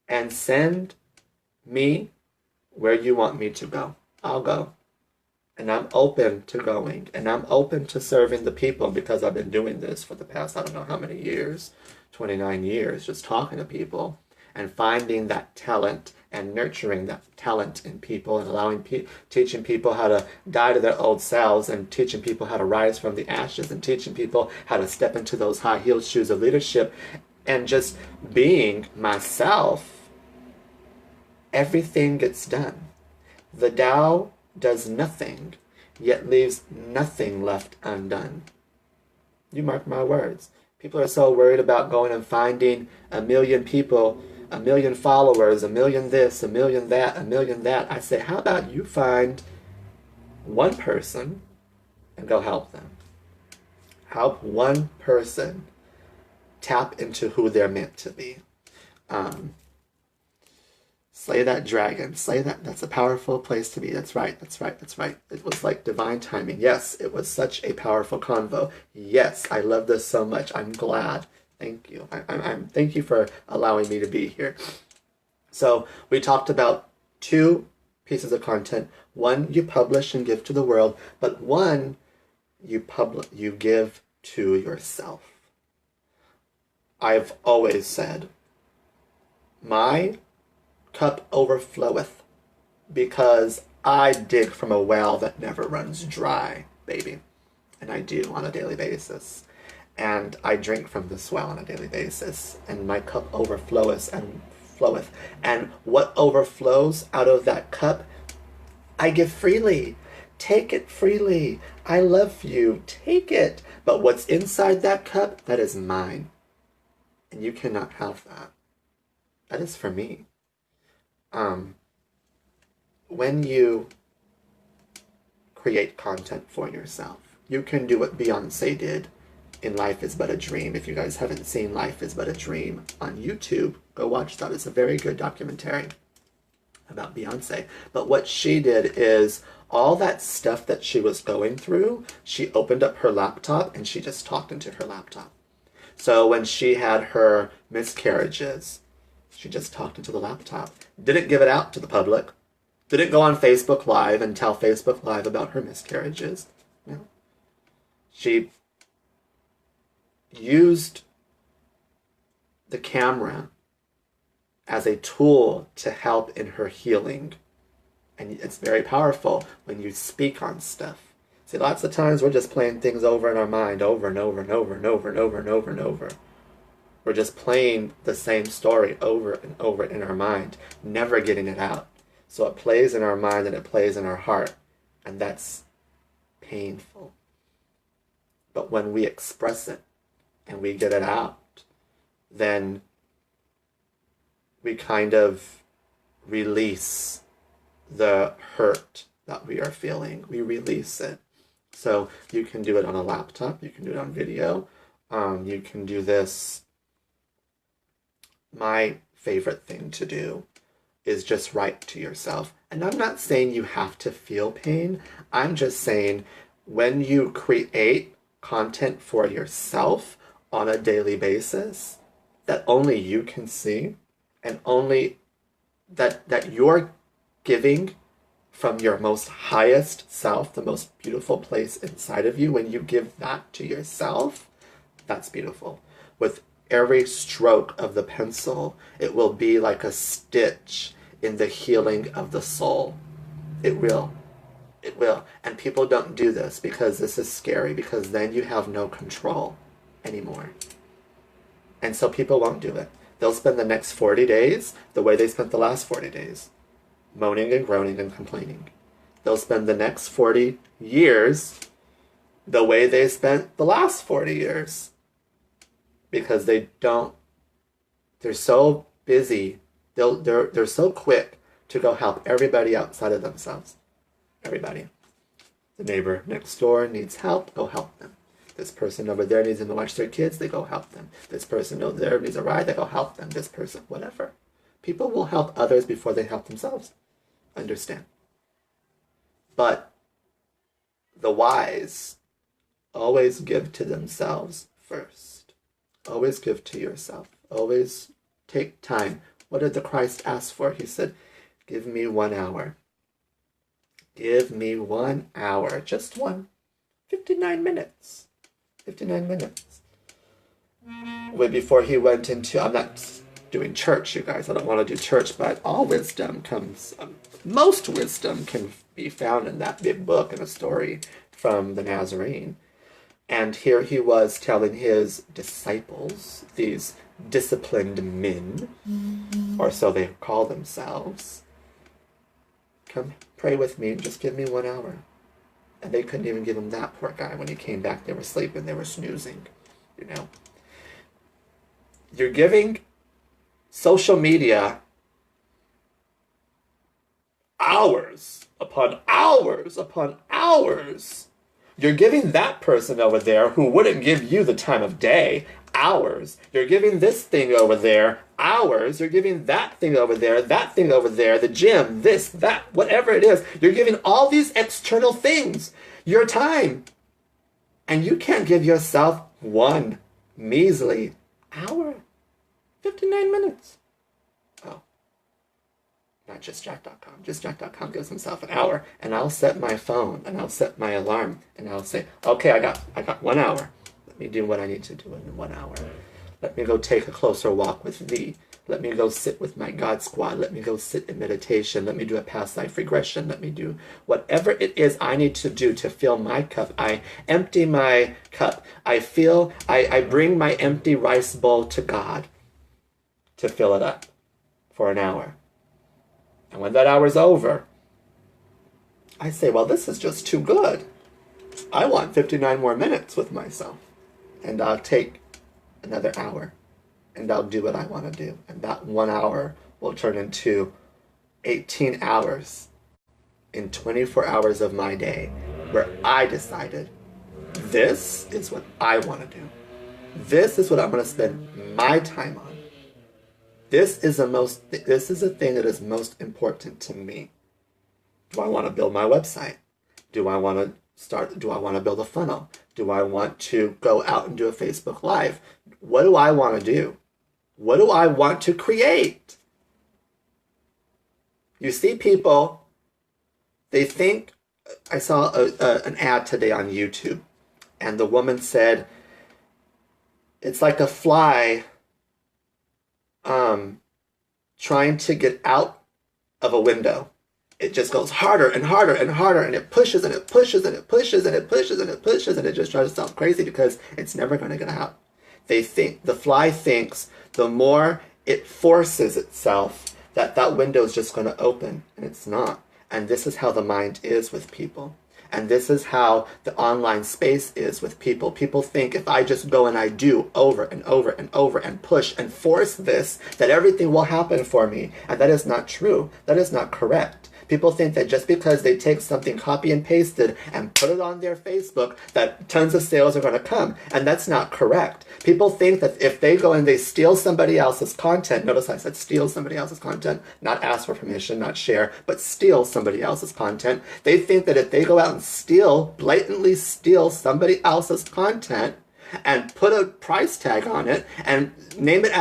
And send me where you want me to go. I'll go. And I'm open to going. And I'm open to serving the people because I've been doing this for the past, I don't know how many years. 29 years, just talking to people and finding that talent and nurturing that talent in people and allowing teaching people how to die to their old selves and teaching people how to rise from the ashes and teaching people how to step into those high-heeled shoes of leadership and just being myself. Everything gets done. The Tao does nothing, yet leaves nothing left undone. You mark my words. People are so worried about going and finding a million people, a million followers, a million this, a million that, a million that. I say, how about you find one person and go help them? Help one person tap into who they're meant to be. Slay that dragon. Slay that. That's a powerful place to be. That's right. That's right. That's right. It was like divine timing. Yes, it was such a powerful convo. Yes, I love this so much. I'm glad. Thank you. Thank you for allowing me to be here. So we talked about 2 pieces of content. One you publish and give to the world, but one you give to yourself. I've always said, my cup overfloweth because I dig from a well that never runs dry, baby. And I do on a daily basis. And I drink from this well on a daily basis. And my cup overfloweth and floweth. And what overflows out of that cup, I give freely. Take it freely. I love you. Take it. But what's inside that cup, that is mine. And you cannot have that. That is for me. When you create content for yourself, you can do what Beyonce did in Life is But a Dream. If you guys haven't seen Life is But a Dream on YouTube, go watch that. It's a very good documentary about Beyonce. But what she did is all that stuff that she was going through, she opened up her laptop and she just talked into her laptop. So when she had her miscarriages, she just talked into the laptop. Didn't give it out to the public. Didn't go on Facebook Live and tell Facebook Live about her miscarriages. No. She used the camera as a tool to help in her healing. And it's very powerful when you speak on stuff. See, lots of times we're just playing things over in our mind over and over and over and over and over and over and over. We're just playing the same story over and over in our mind, never getting it out. So it plays in our mind and it plays in our heart, and that's painful. But when we express it and we get it out, then we kind of release the hurt that we are feeling. We release it. So you can do it on a laptop, you can do it on video, you can do this. My favorite thing to do is just write to yourself. And I'm not saying you have to feel pain. I'm just saying when you create content for yourself on a daily basis that only you can see and only that you're giving from your most highest self, the most beautiful place inside of you, when you give that to yourself, that's beautiful. With every stroke of the pencil, it will be like a stitch in the healing of the soul. It will. It will. And people don't do this because this is scary, because then you have no control anymore. And so people won't do it. They'll spend the next 40 days the way they spent the last 40 days, moaning and groaning and complaining. They'll spend the next 40 years the way they spent the last 40 years. Because they're so busy, they're so quick to go help everybody outside of themselves. Everybody. The neighbor next door needs help, go help them. This person over there needs them to watch their kids, they go help them. This person over there needs a ride, they go help them. This person, whatever. People will help others before they help themselves. Understand. But the wise always give to themselves first. Always give to yourself. Always take time. What did the Christ ask for? He said, give me 1 hour. Give me 1 hour. Just one. 59 minutes. 59 minutes. Way before he went into, I'm not doing church, you guys. I don't want to do church, but all wisdom comes, most wisdom can be found in that big book and a story from the Nazarene. And here he was telling his disciples, these disciplined men, or so they call themselves, come pray with me, just give me 1 hour. And they couldn't even give him that, poor guy. When he came back, they were sleeping, they were snoozing, you know. You're giving social media hours upon hours upon hours. You're giving that person over there who wouldn't give you the time of day hours. You're giving this thing over there hours. You're giving that thing over there, the gym, this, that, whatever it is. You're giving all these external things your time. And you can't give yourself 1 measly hour. 59 minutes. Oh. Not JustJack.com. JustJack.com gives himself an hour, and I'll set my phone, and I'll set my alarm, and I'll say, okay, I got 1 hour. Let me do what I need to do in 1 hour. Let me go take a closer walk with thee. Let me go sit with my God squad. Let me go sit in meditation. Let me do a past life regression. Let me do whatever it is I need to do to fill my cup. I empty my cup. I bring my empty rice bowl to God to fill it up for an hour. And when that hour's over, I say, well, this is just too good. I want 59 more minutes with myself. And I'll take another hour. And I'll do what I want to do. And that 1 hour will turn into 18 hours in 24 hours of my day where I decided this is what I want to do. This is what I'm going to spend my time on. This is the thing that is most important to me. Do I want to build my website? Do I want to build a funnel? Do I want to go out and do a Facebook Live? What do I want to do? What do I want to create? You see people, they think, I saw an ad today on YouTube, and the woman said, it's like a fly trying to get out of a window. It just goes harder and harder and harder, and it pushes and it pushes and it pushes and it pushes and it pushes, and it just drives itself crazy because it's never going to get out. The fly thinks the more it forces itself that window is just going to open, and it's not. And this is how the mind is with people. And this is how the online space is with people. People think if I just go and I do over and over and over and push and force this, that everything will happen for me. And that is not true. That is not correct. People think that just because they take something copy and pasted and put it on their Facebook, that tons of sales are going to come. And that's not correct. People think that if they go and they steal somebody else's content, notice I said steal somebody else's content, not ask for permission, not share, but steal somebody else's content. They think that if they go out and steal, blatantly steal somebody else's content, and put a price tag on it and claim it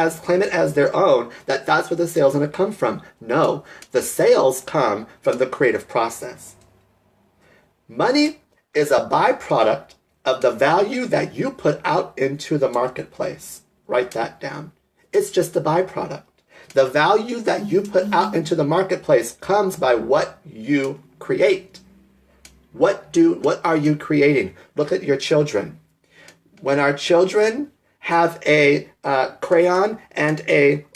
as their own, that's where the sales are going to come from. No, the sales come from the creative process. Money is a byproduct of the value that you put out into the marketplace. Write that down. It's just a byproduct. The value that you put out into the marketplace comes by what you create. What are you creating? Look at your children. When our children have a crayon and a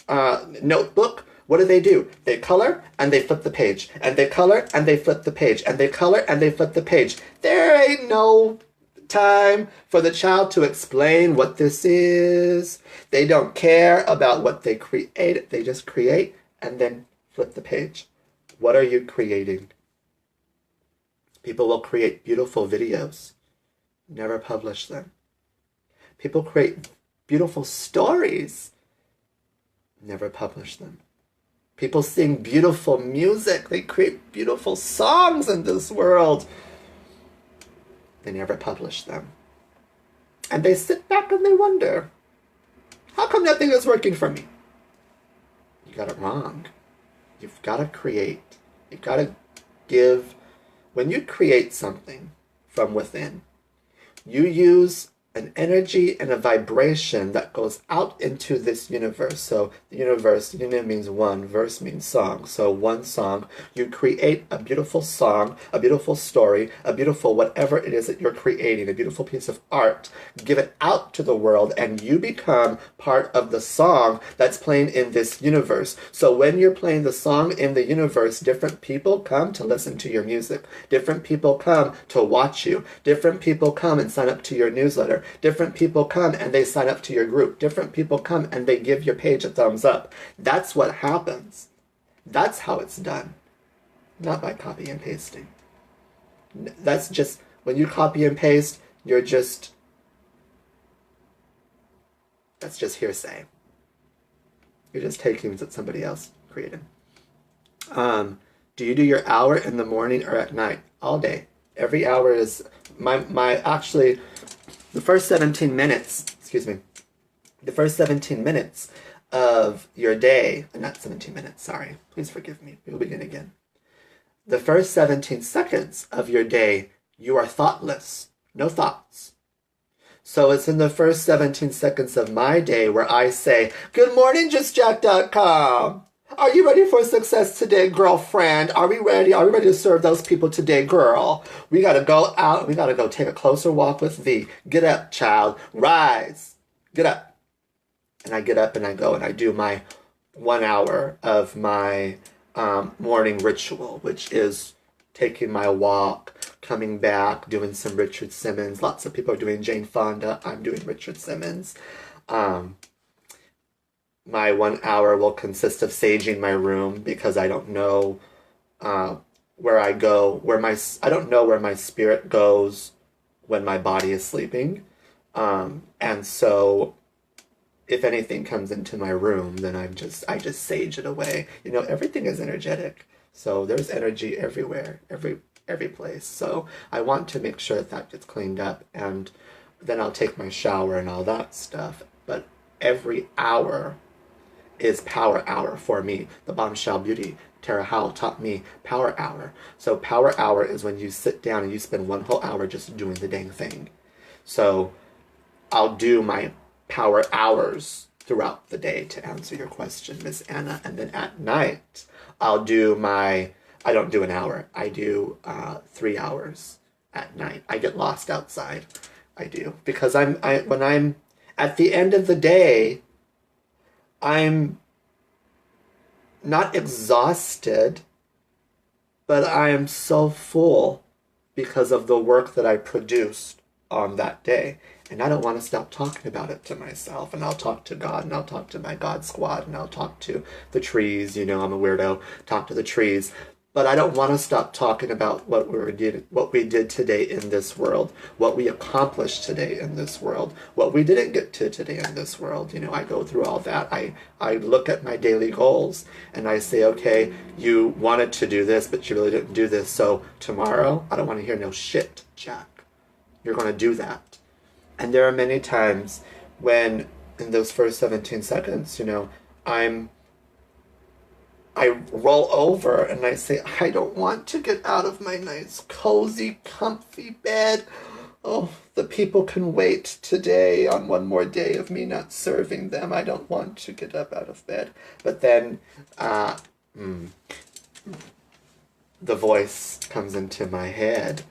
notebook, what do? They color and they flip the page. And they color and they flip the page. And they color and they flip the page. There ain't no time for the child to explain what this is. They don't care about what they create. They just create and then flip the page. What are you creating? People will create beautiful videos, never publish them. People create beautiful stories, never publish them. People sing beautiful music. They create beautiful songs in this world. They never publish them. And they sit back and they wonder, how come nothing is working for me? You got it wrong. You've got to create. You've got to give. When you create something from within, you use an energy and a vibration that goes out into this universe. So the universe, union means one, verse means song. So one song, you create a beautiful song, a beautiful story, a beautiful whatever it is that you're creating, a beautiful piece of art, give it out to the world, and you become part of the song that's playing in this universe. So when you're playing the song in the universe, different people come to listen to your music. Different people come to watch you. Different people come and sign up to your newsletter. Different people come and they sign up to your group. Different people come and they give your page a thumbs up. That's what happens. That's how it's done. Not by copy and pasting. That's just, when you copy and paste, that's just hearsay. You're just taking what somebody else created. Do you do your hour in the morning or at night? All day. Every hour is actually the first 17 minutes, the first 17 minutes of your day, not 17 minutes, sorry, please forgive me, we'll begin again. The first 17 seconds of your day, you are thoughtless, no thoughts. So it's in the first 17 seconds of my day where I say, good morning, JustJack.com. Are you ready for success today, girlfriend? Are we ready? Are we ready to serve those people today, girl? We got to go out. We got to go take a closer walk with thee. Get up, child. Rise. Get up. And I get up and I go and I do my 1 hour of my morning ritual, which is taking my walk, coming back, doing some Richard Simmons. Lots of people are doing Jane Fonda. I'm doing Richard Simmons. My 1 hour will consist of saging my room because I don't know where I go, I don't know where my spirit goes when my body is sleeping. And so if anything comes into my room, then I just sage it away. You know, everything is energetic. So there's energy everywhere, every place. So I want to make sure that gets cleaned up, and then I'll take my shower and all that stuff. But every hour is power hour for me. The Bombshell Beauty, Tara Howell, taught me power hour. So power hour is when you sit down and you spend 1 whole hour just doing the dang thing. So I'll do my power hours throughout the day, to answer your question, Miss Anna. And then at night, I'll do I don't do an hour. I do 3 hours at night. I get lost outside. I do. Because when I'm at the end of the day, I'm not exhausted, but I am so full because of the work that I produced on that day. And I don't want to stop talking about it to myself. And I'll talk to God, and I'll talk to my God squad, and I'll talk to the trees. You know, I'm a weirdo. Talk to the trees. But I don't want to stop talking about what we did today in this world, what we accomplished today in this world, what we didn't get to today in this world. You know, I go through all that. I look at my daily goals and I say, okay, you wanted to do this, but you really didn't do this. So tomorrow, I don't want to hear no shit, Jack. You're going to do that. And there are many times when in those first 17 seconds, you know, I roll over and I say, I don't want to get out of my nice, cozy, comfy bed. Oh, the people can wait today on one more day of me not serving them. I don't want to get up out of bed. But then the voice comes into my head.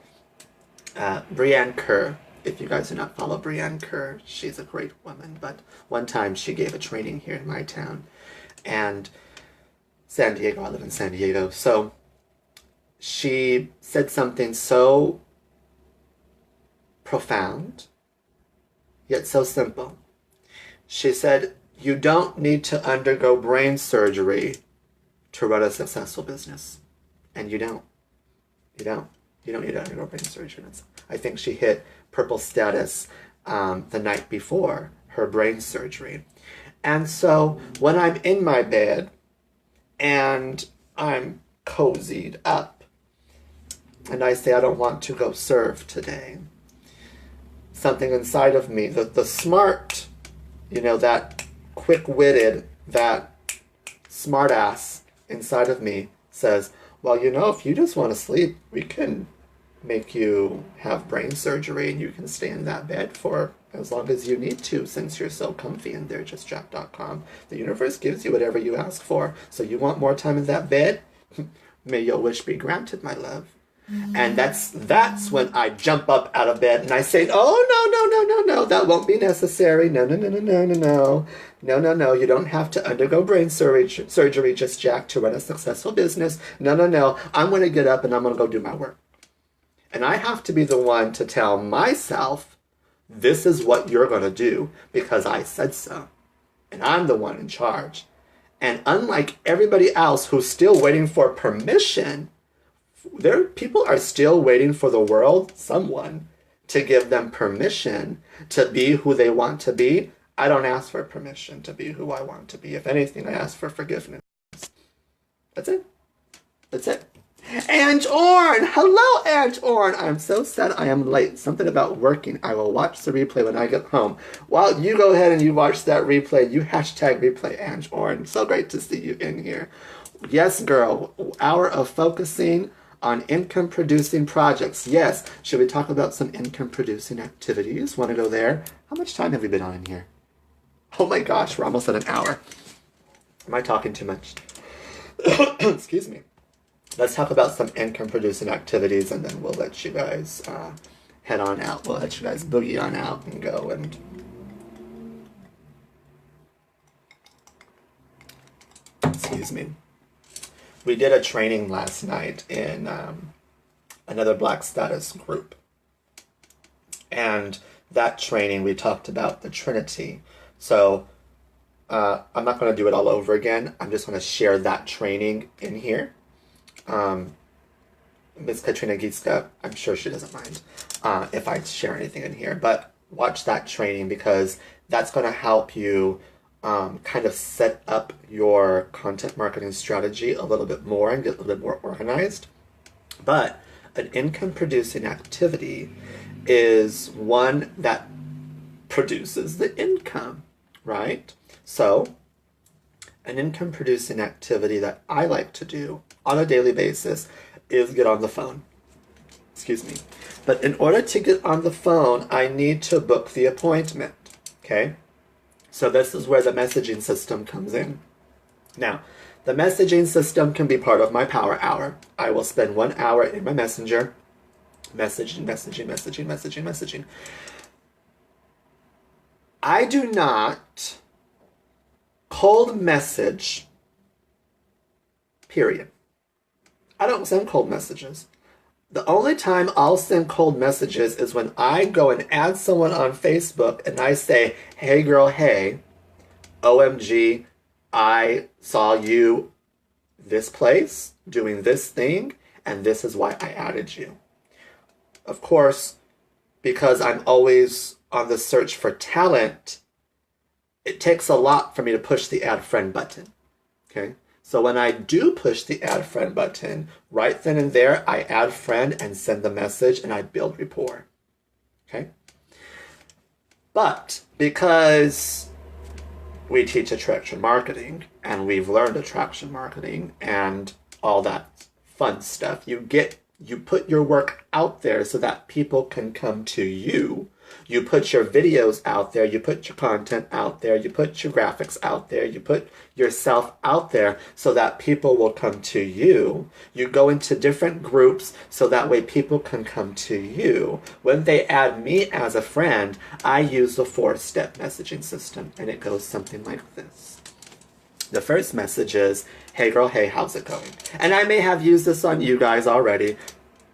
Brianne Kerr. If you guys do not follow Brianne Kerr, she's a great woman. But one time she gave a training here in my town. And San Diego, I live in San Diego. So she said something so profound, yet so simple. She said, you don't need to undergo brain surgery to run a successful business. And you don't. You don't. You don't need to undergo brain surgery. I think she hit purple status the night before her brain surgery. And so when I'm in my bed, and I'm cozied up, and I say I don't want to go serve today, something inside of me, the smart, you know, that quick-witted, that smart-ass inside of me says, well, you know, if you just want to sleep, we can make you have brain surgery and you can stay in that bed for as long as you need to, since you're so comfy in there, justjack.com. The universe gives you whatever you ask for. So you want more time in that bed? May your wish be granted, my love. And that's when I jump up out of bed and I say, oh, no, that won't be necessary. No. You don't have to undergo brain surgery, just Jack, to run a successful business. No. I'm going to get up and I'm going to go do my work. And I have to be the one to tell myself, this is what you're going to do because I said so. And I'm the one in charge. And unlike everybody else who's still waiting for permission, people are still waiting for the world, someone, to give them permission to be who they want to be. I don't ask for permission to be who I want to be. If anything, I ask for forgiveness. That's it. That's it. Ange Orn! Hello, Ange Orn! I'm so sad I am late. Something about working. I will watch the replay when I get home. While you go ahead and you watch that replay, you hashtag replay Ange Orn. So great to see you in here. Yes, girl. Hour of focusing on income-producing projects. Yes. Should we talk about some income-producing activities? Want to go there? How much time have we been on in here? Oh my gosh, we're almost at an hour. Am I talking too much? Excuse me. Let's talk about some income-producing activities, and then we'll let you guys head on out. We'll let you guys boogie on out and go and... Excuse me. We did a training last night in another Black Status group. And that training, we talked about the Trinity. So I'm not going to do it all over again. I'm just going to share that training in here. Ms. Katrina Giska, I'm sure she doesn't mind if I share anything in here, but watch that training because that's going to help you kind of set up your content marketing strategy a little bit more and get a little bit more organized. But an income producing activity is one that produces the income, right? So an income producing activity that I like to do on a daily basis is get on the phone. Excuse me. But in order to get on the phone, I need to book the appointment. Okay? So this is where the messaging system comes in. Now, the messaging system can be part of my power hour. I will spend 1 hour in my messenger messaging. I do not cold message, period. I don't send cold messages. The only time I'll send cold messages is when I go and add someone on Facebook and I say, hey girl, hey, OMG, I saw you this place, doing this thing, and this is why I added you. Of course, because I'm always on the search for talent, it takes a lot for me to push the add friend button. Okay? So when I do push the add friend button, right then and there, I add friend and send the message and I build rapport. Okay? But because we teach attraction marketing and we've learned attraction marketing and all that fun stuff, you put your work out there so that people can come to you. You put your videos out there, you put your content out there, you put your graphics out there, you put yourself out there so that people will come to you. You go into different groups so that way people can come to you. When they add me as a friend, I use the 4-step messaging system, and it goes something like this. The first message is, hey girl, hey, how's it going? And I may have used this on you guys already.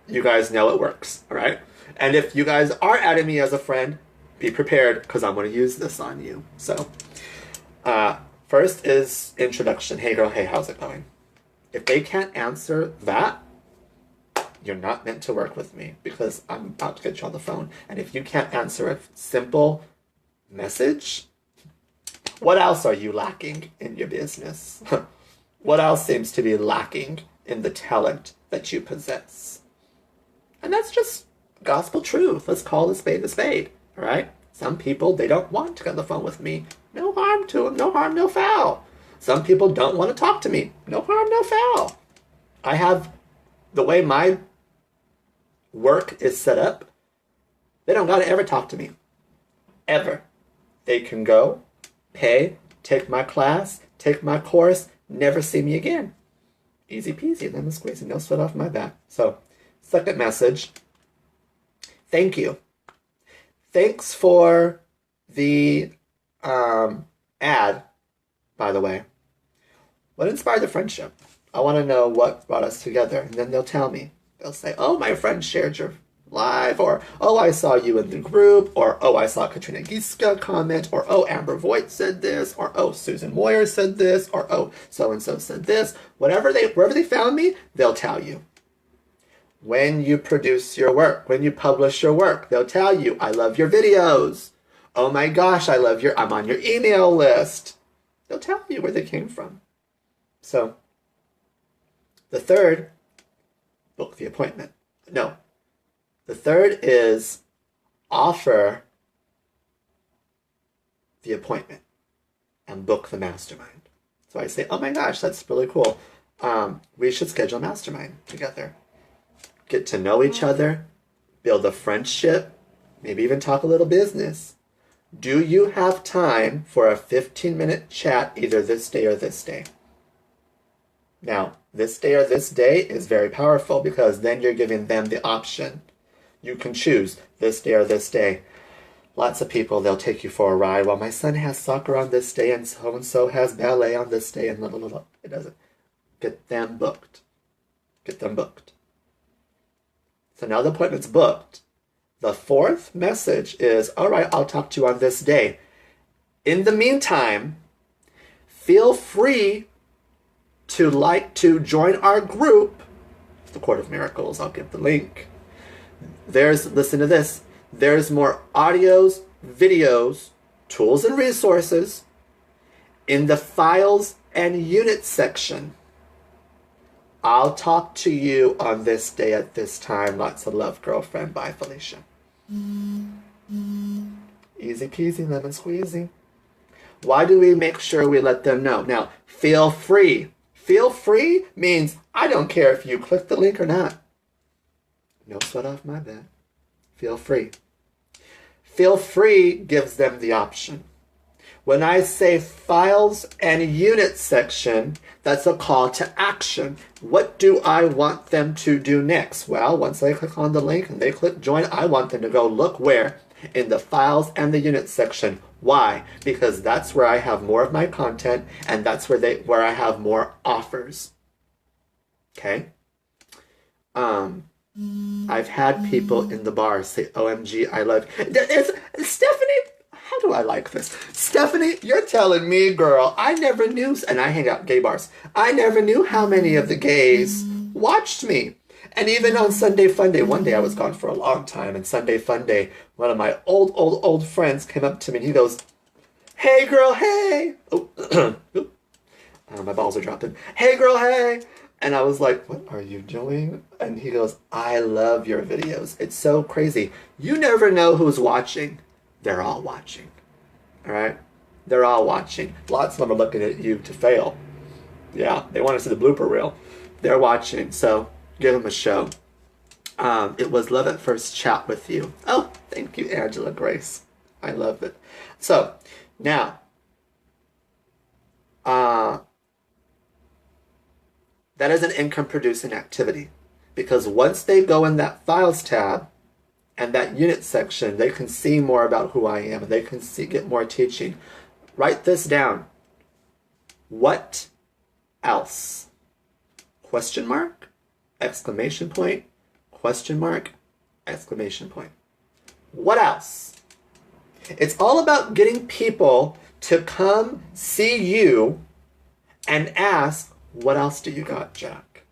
You guys know it works, all right? And if you guys are adding me as a friend, be prepared because I'm going to use this on you. So, first is introduction. Hey girl, hey, how's it going? If they can't answer that, you're not meant to work with me because I'm about to get you on the phone. And if you can't answer a simple message, what else are you lacking in your business? What else seems to be lacking in the talent that you possess? And that's just gospel truth. Let's call a spade, all right? Some people, they don't want to get on the phone with me. No harm to them, no harm, no foul. Some people don't want to talk to me. No harm, no foul. I have, the way my work is set up, they don't got to ever talk to me. Ever. They can go, pay, take my class, take my course, never see me again. Easy peasy, lemon squeezy, no sweat off my back. So, second message, thank you. Thanks for the ad, by the way. What inspired the friendship? I want to know what brought us together. And then they'll tell me. They'll say, oh, my friend shared your live, or oh, I saw you in the group, or oh, I saw Katrina Giska comment, or oh, Amber Voigt said this, or oh, Susan Moyer said this, or oh, so-and-so said this. Wherever they found me, they'll tell you. When you produce your work, when you publish your work, they'll tell you, I love your videos. Oh my gosh, I'm on your email list. They'll tell you where they came from. So, the third, book the appointment. No. The third is offer the appointment and book the mastermind. So I say, oh my gosh, that's really cool. We should schedule a mastermind together. Get to know each other, build a friendship, maybe even talk a little business. Do you have time for a 15-minute chat either this day or this day? Now, this day or this day is very powerful because then you're giving them the option. You can choose this day or this day. Lots of people, they'll take you for a ride. Well, my son has soccer on this day and so has ballet on this day and blah, blah, blah, blah. It doesn't. Get them booked. Get them booked. So now the appointment's booked. The fourth message is, all right, I'll talk to you on this day. In the meantime, feel free to join our group, the Court of Miracles. I'll give the link. Listen to this. There's more audios, videos, tools, and resources in the files and units section. I'll talk to you on this day at this time. Lots of love, girlfriend. Bye, Felicia. Easy peasy, lemon squeezy. Why do we make sure we let them know? Now, feel free. Feel free means I don't care if you click the link or not. No sweat off my back. Feel free. Feel free gives them the option. When I say files and units section, that's a call to action. What do I want them to do next? Well, once they click on the link and they click join, I want them to go look where? In the files and the units section. Why? Because that's where I have more of my content and that's where I have more offers. Okay? I've had people in the bar say, OMG, I love you. Stephanie, how do I like this? Stephanie, you're telling me, girl, I never knew, and I hang out in gay bars, I never knew how many of the gays watched me. And even on Sunday Funday, one day I was gone for a long time, and Sunday Funday, one of my old friends came up to me and he goes, hey girl, hey. Oh, my balls are dropping. Hey girl, hey. And I was like, what are you doing? And he goes, I love your videos. It's so crazy. You never know who's watching. They're all watching. All right? They're all watching. Lots of them are looking at you to fail. Yeah, they want to see the blooper reel. They're watching, so give them a show. It was love at first chat with you. Oh, thank you, Angela Grace. I love it. So, now, that is an income producing activity, because once they go in that files tab and that unit section, they can see more about who I am and they can get more teaching. Write this down. What else? Question mark, exclamation point, question mark, exclamation point. What else? It's all about getting people to come see you and ask, what else do you got, Jack?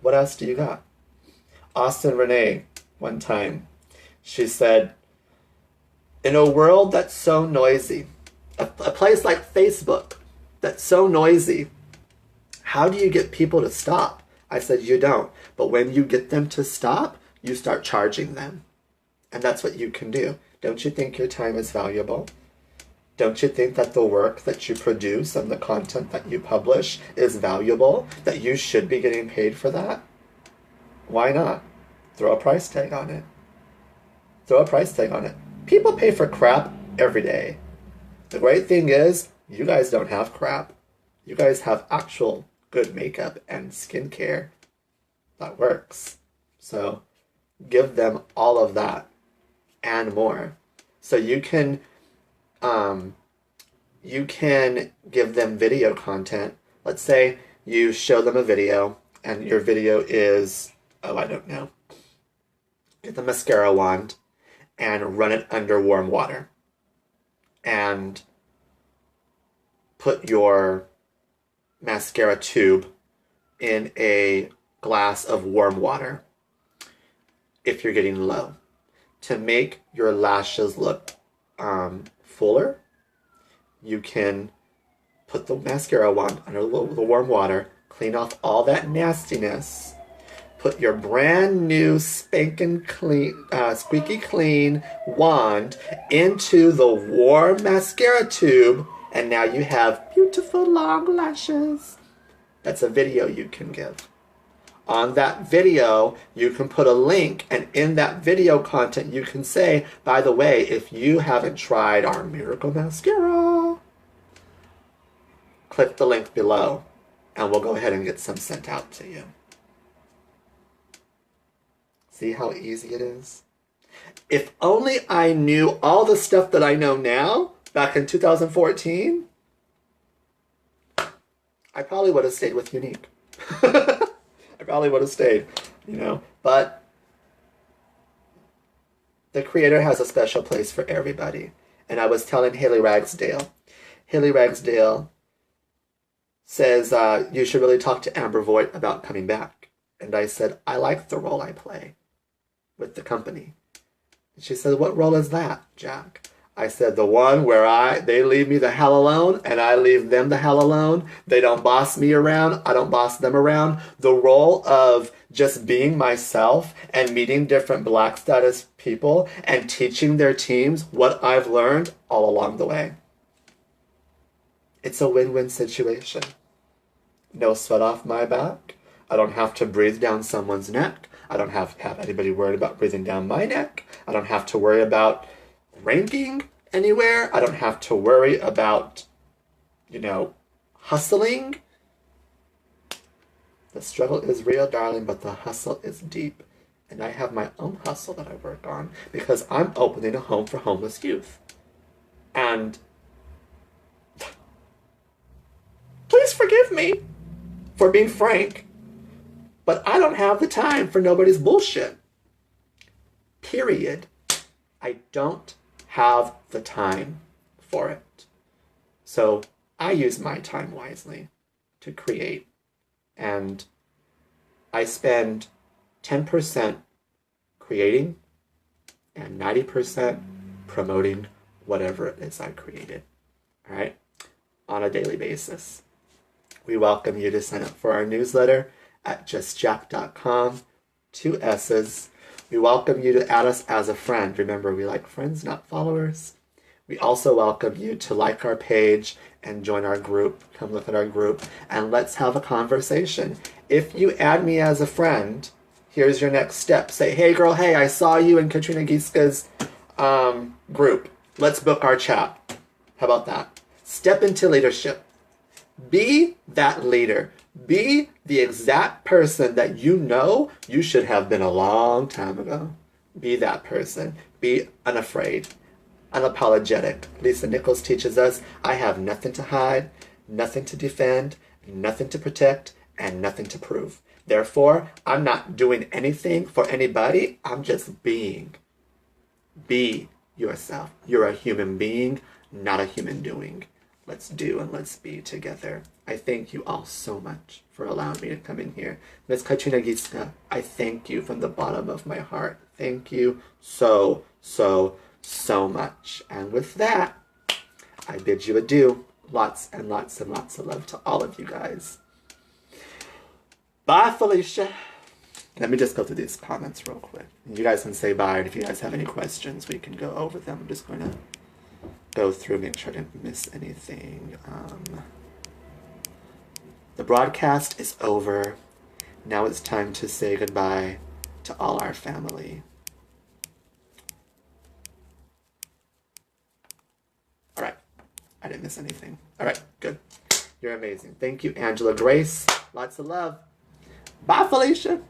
What else do you got? Austin Renee, one time, she said, in a world that's so noisy, a place like Facebook that's so noisy, how do you get people to stop? I said, you don't. But when you get them to stop, you start charging them. And that's what you can do. Don't you think your time is valuable? Don't you think that the work that you produce and the content that you publish is valuable? That you should be getting paid for that? Why not? Throw a price tag on it. Throw a price tag on it. People pay for crap every day. The great thing is, you guys don't have crap. You guys have actual good makeup and skincare that works. So give them all of that and more. So you can give them video content. Let's say you show them a video and your video is, oh, I don't know. Get the mascara wand and run it under warm water. And put your mascara tube in a glass of warm water if you're getting low. To make your lashes look fuller, you can put the mascara wand under the warm water, clean off all that nastiness, put your brand new spanking clean, squeaky clean wand into the warm mascara tube, and now you have beautiful long lashes. That's a video you can give. On that video, you can put a link, and in that video content, you can say, by the way, if you haven't tried our Miracle Mascara, click the link below, and we'll go ahead and get some sent out to you. See how easy it is? If only I knew all the stuff that I know now, back in 2014, I probably would have stayed with Younique. I probably would have stayed, you know. But the Creator has a special place for everybody. And I was telling Haley Ragsdale. Haley Ragsdale says, you should really talk to Amber Voigt about coming back. And I said, I like the role I play with the company. And she said, what role is that, Jack? I said, the one where they leave me the hell alone and I leave them the hell alone. They don't boss me around. I don't boss them around. The role of just being myself and meeting different Black status people and teaching their teams what I've learned all along the way. It's a win-win situation. No sweat off my back. I don't have to breathe down someone's neck. I don't have to have anybody worried about breathing down my neck. I don't have to worry about ranking anywhere. I don't have to worry about, you know, hustling. The struggle is real, darling, but the hustle is deep. And I have my own hustle that I work on because I'm opening a home for homeless youth. And please forgive me for being frank, but I don't have the time for nobody's bullshit. Period. I don't have the time for it. So I use my time wisely to create, and I spend 10% creating and 90% promoting whatever it is I created, all right, on a daily basis. We welcome you to sign up for our newsletter at justjack.com, 2 S's. We welcome you to add us as a friend. Remember, we like friends, not followers. We also welcome you to like our page and join our group. Come look at our group and let's have a conversation. If you add me as a friend, here's your next step. Say, hey girl, hey, I saw you in Katrina Giska's group. Let's book our chat. How about that? Step into leadership. Be that leader. Be the exact person that you know you should have been a long time ago. Be that person. Be unafraid, unapologetic. Lisa Nichols teaches us, I have nothing to hide, nothing to defend, nothing to protect, and nothing to prove. Therefore, I'm not doing anything for anybody. I'm just being. Be yourself. You're a human being, not a human doing. Let's do and let's be together. I thank you all so much for allowing me to come in here. Ms. Katrina Giska, I thank you from the bottom of my heart. Thank you so, so, so much. And with that, I bid you adieu. Lots and lots and lots of love to all of you guys. Bye, Felicia. Let me just go through these comments real quick. You guys can say bye, and if you guys have any questions, we can go over them. I'm just going to go through, make sure I didn't miss anything. The broadcast is over. Now it's time to say goodbye to all our family. All right. I didn't miss anything. All right, good. You're amazing. Thank you, Angela Grace. Lots of love. Bye, Felicia.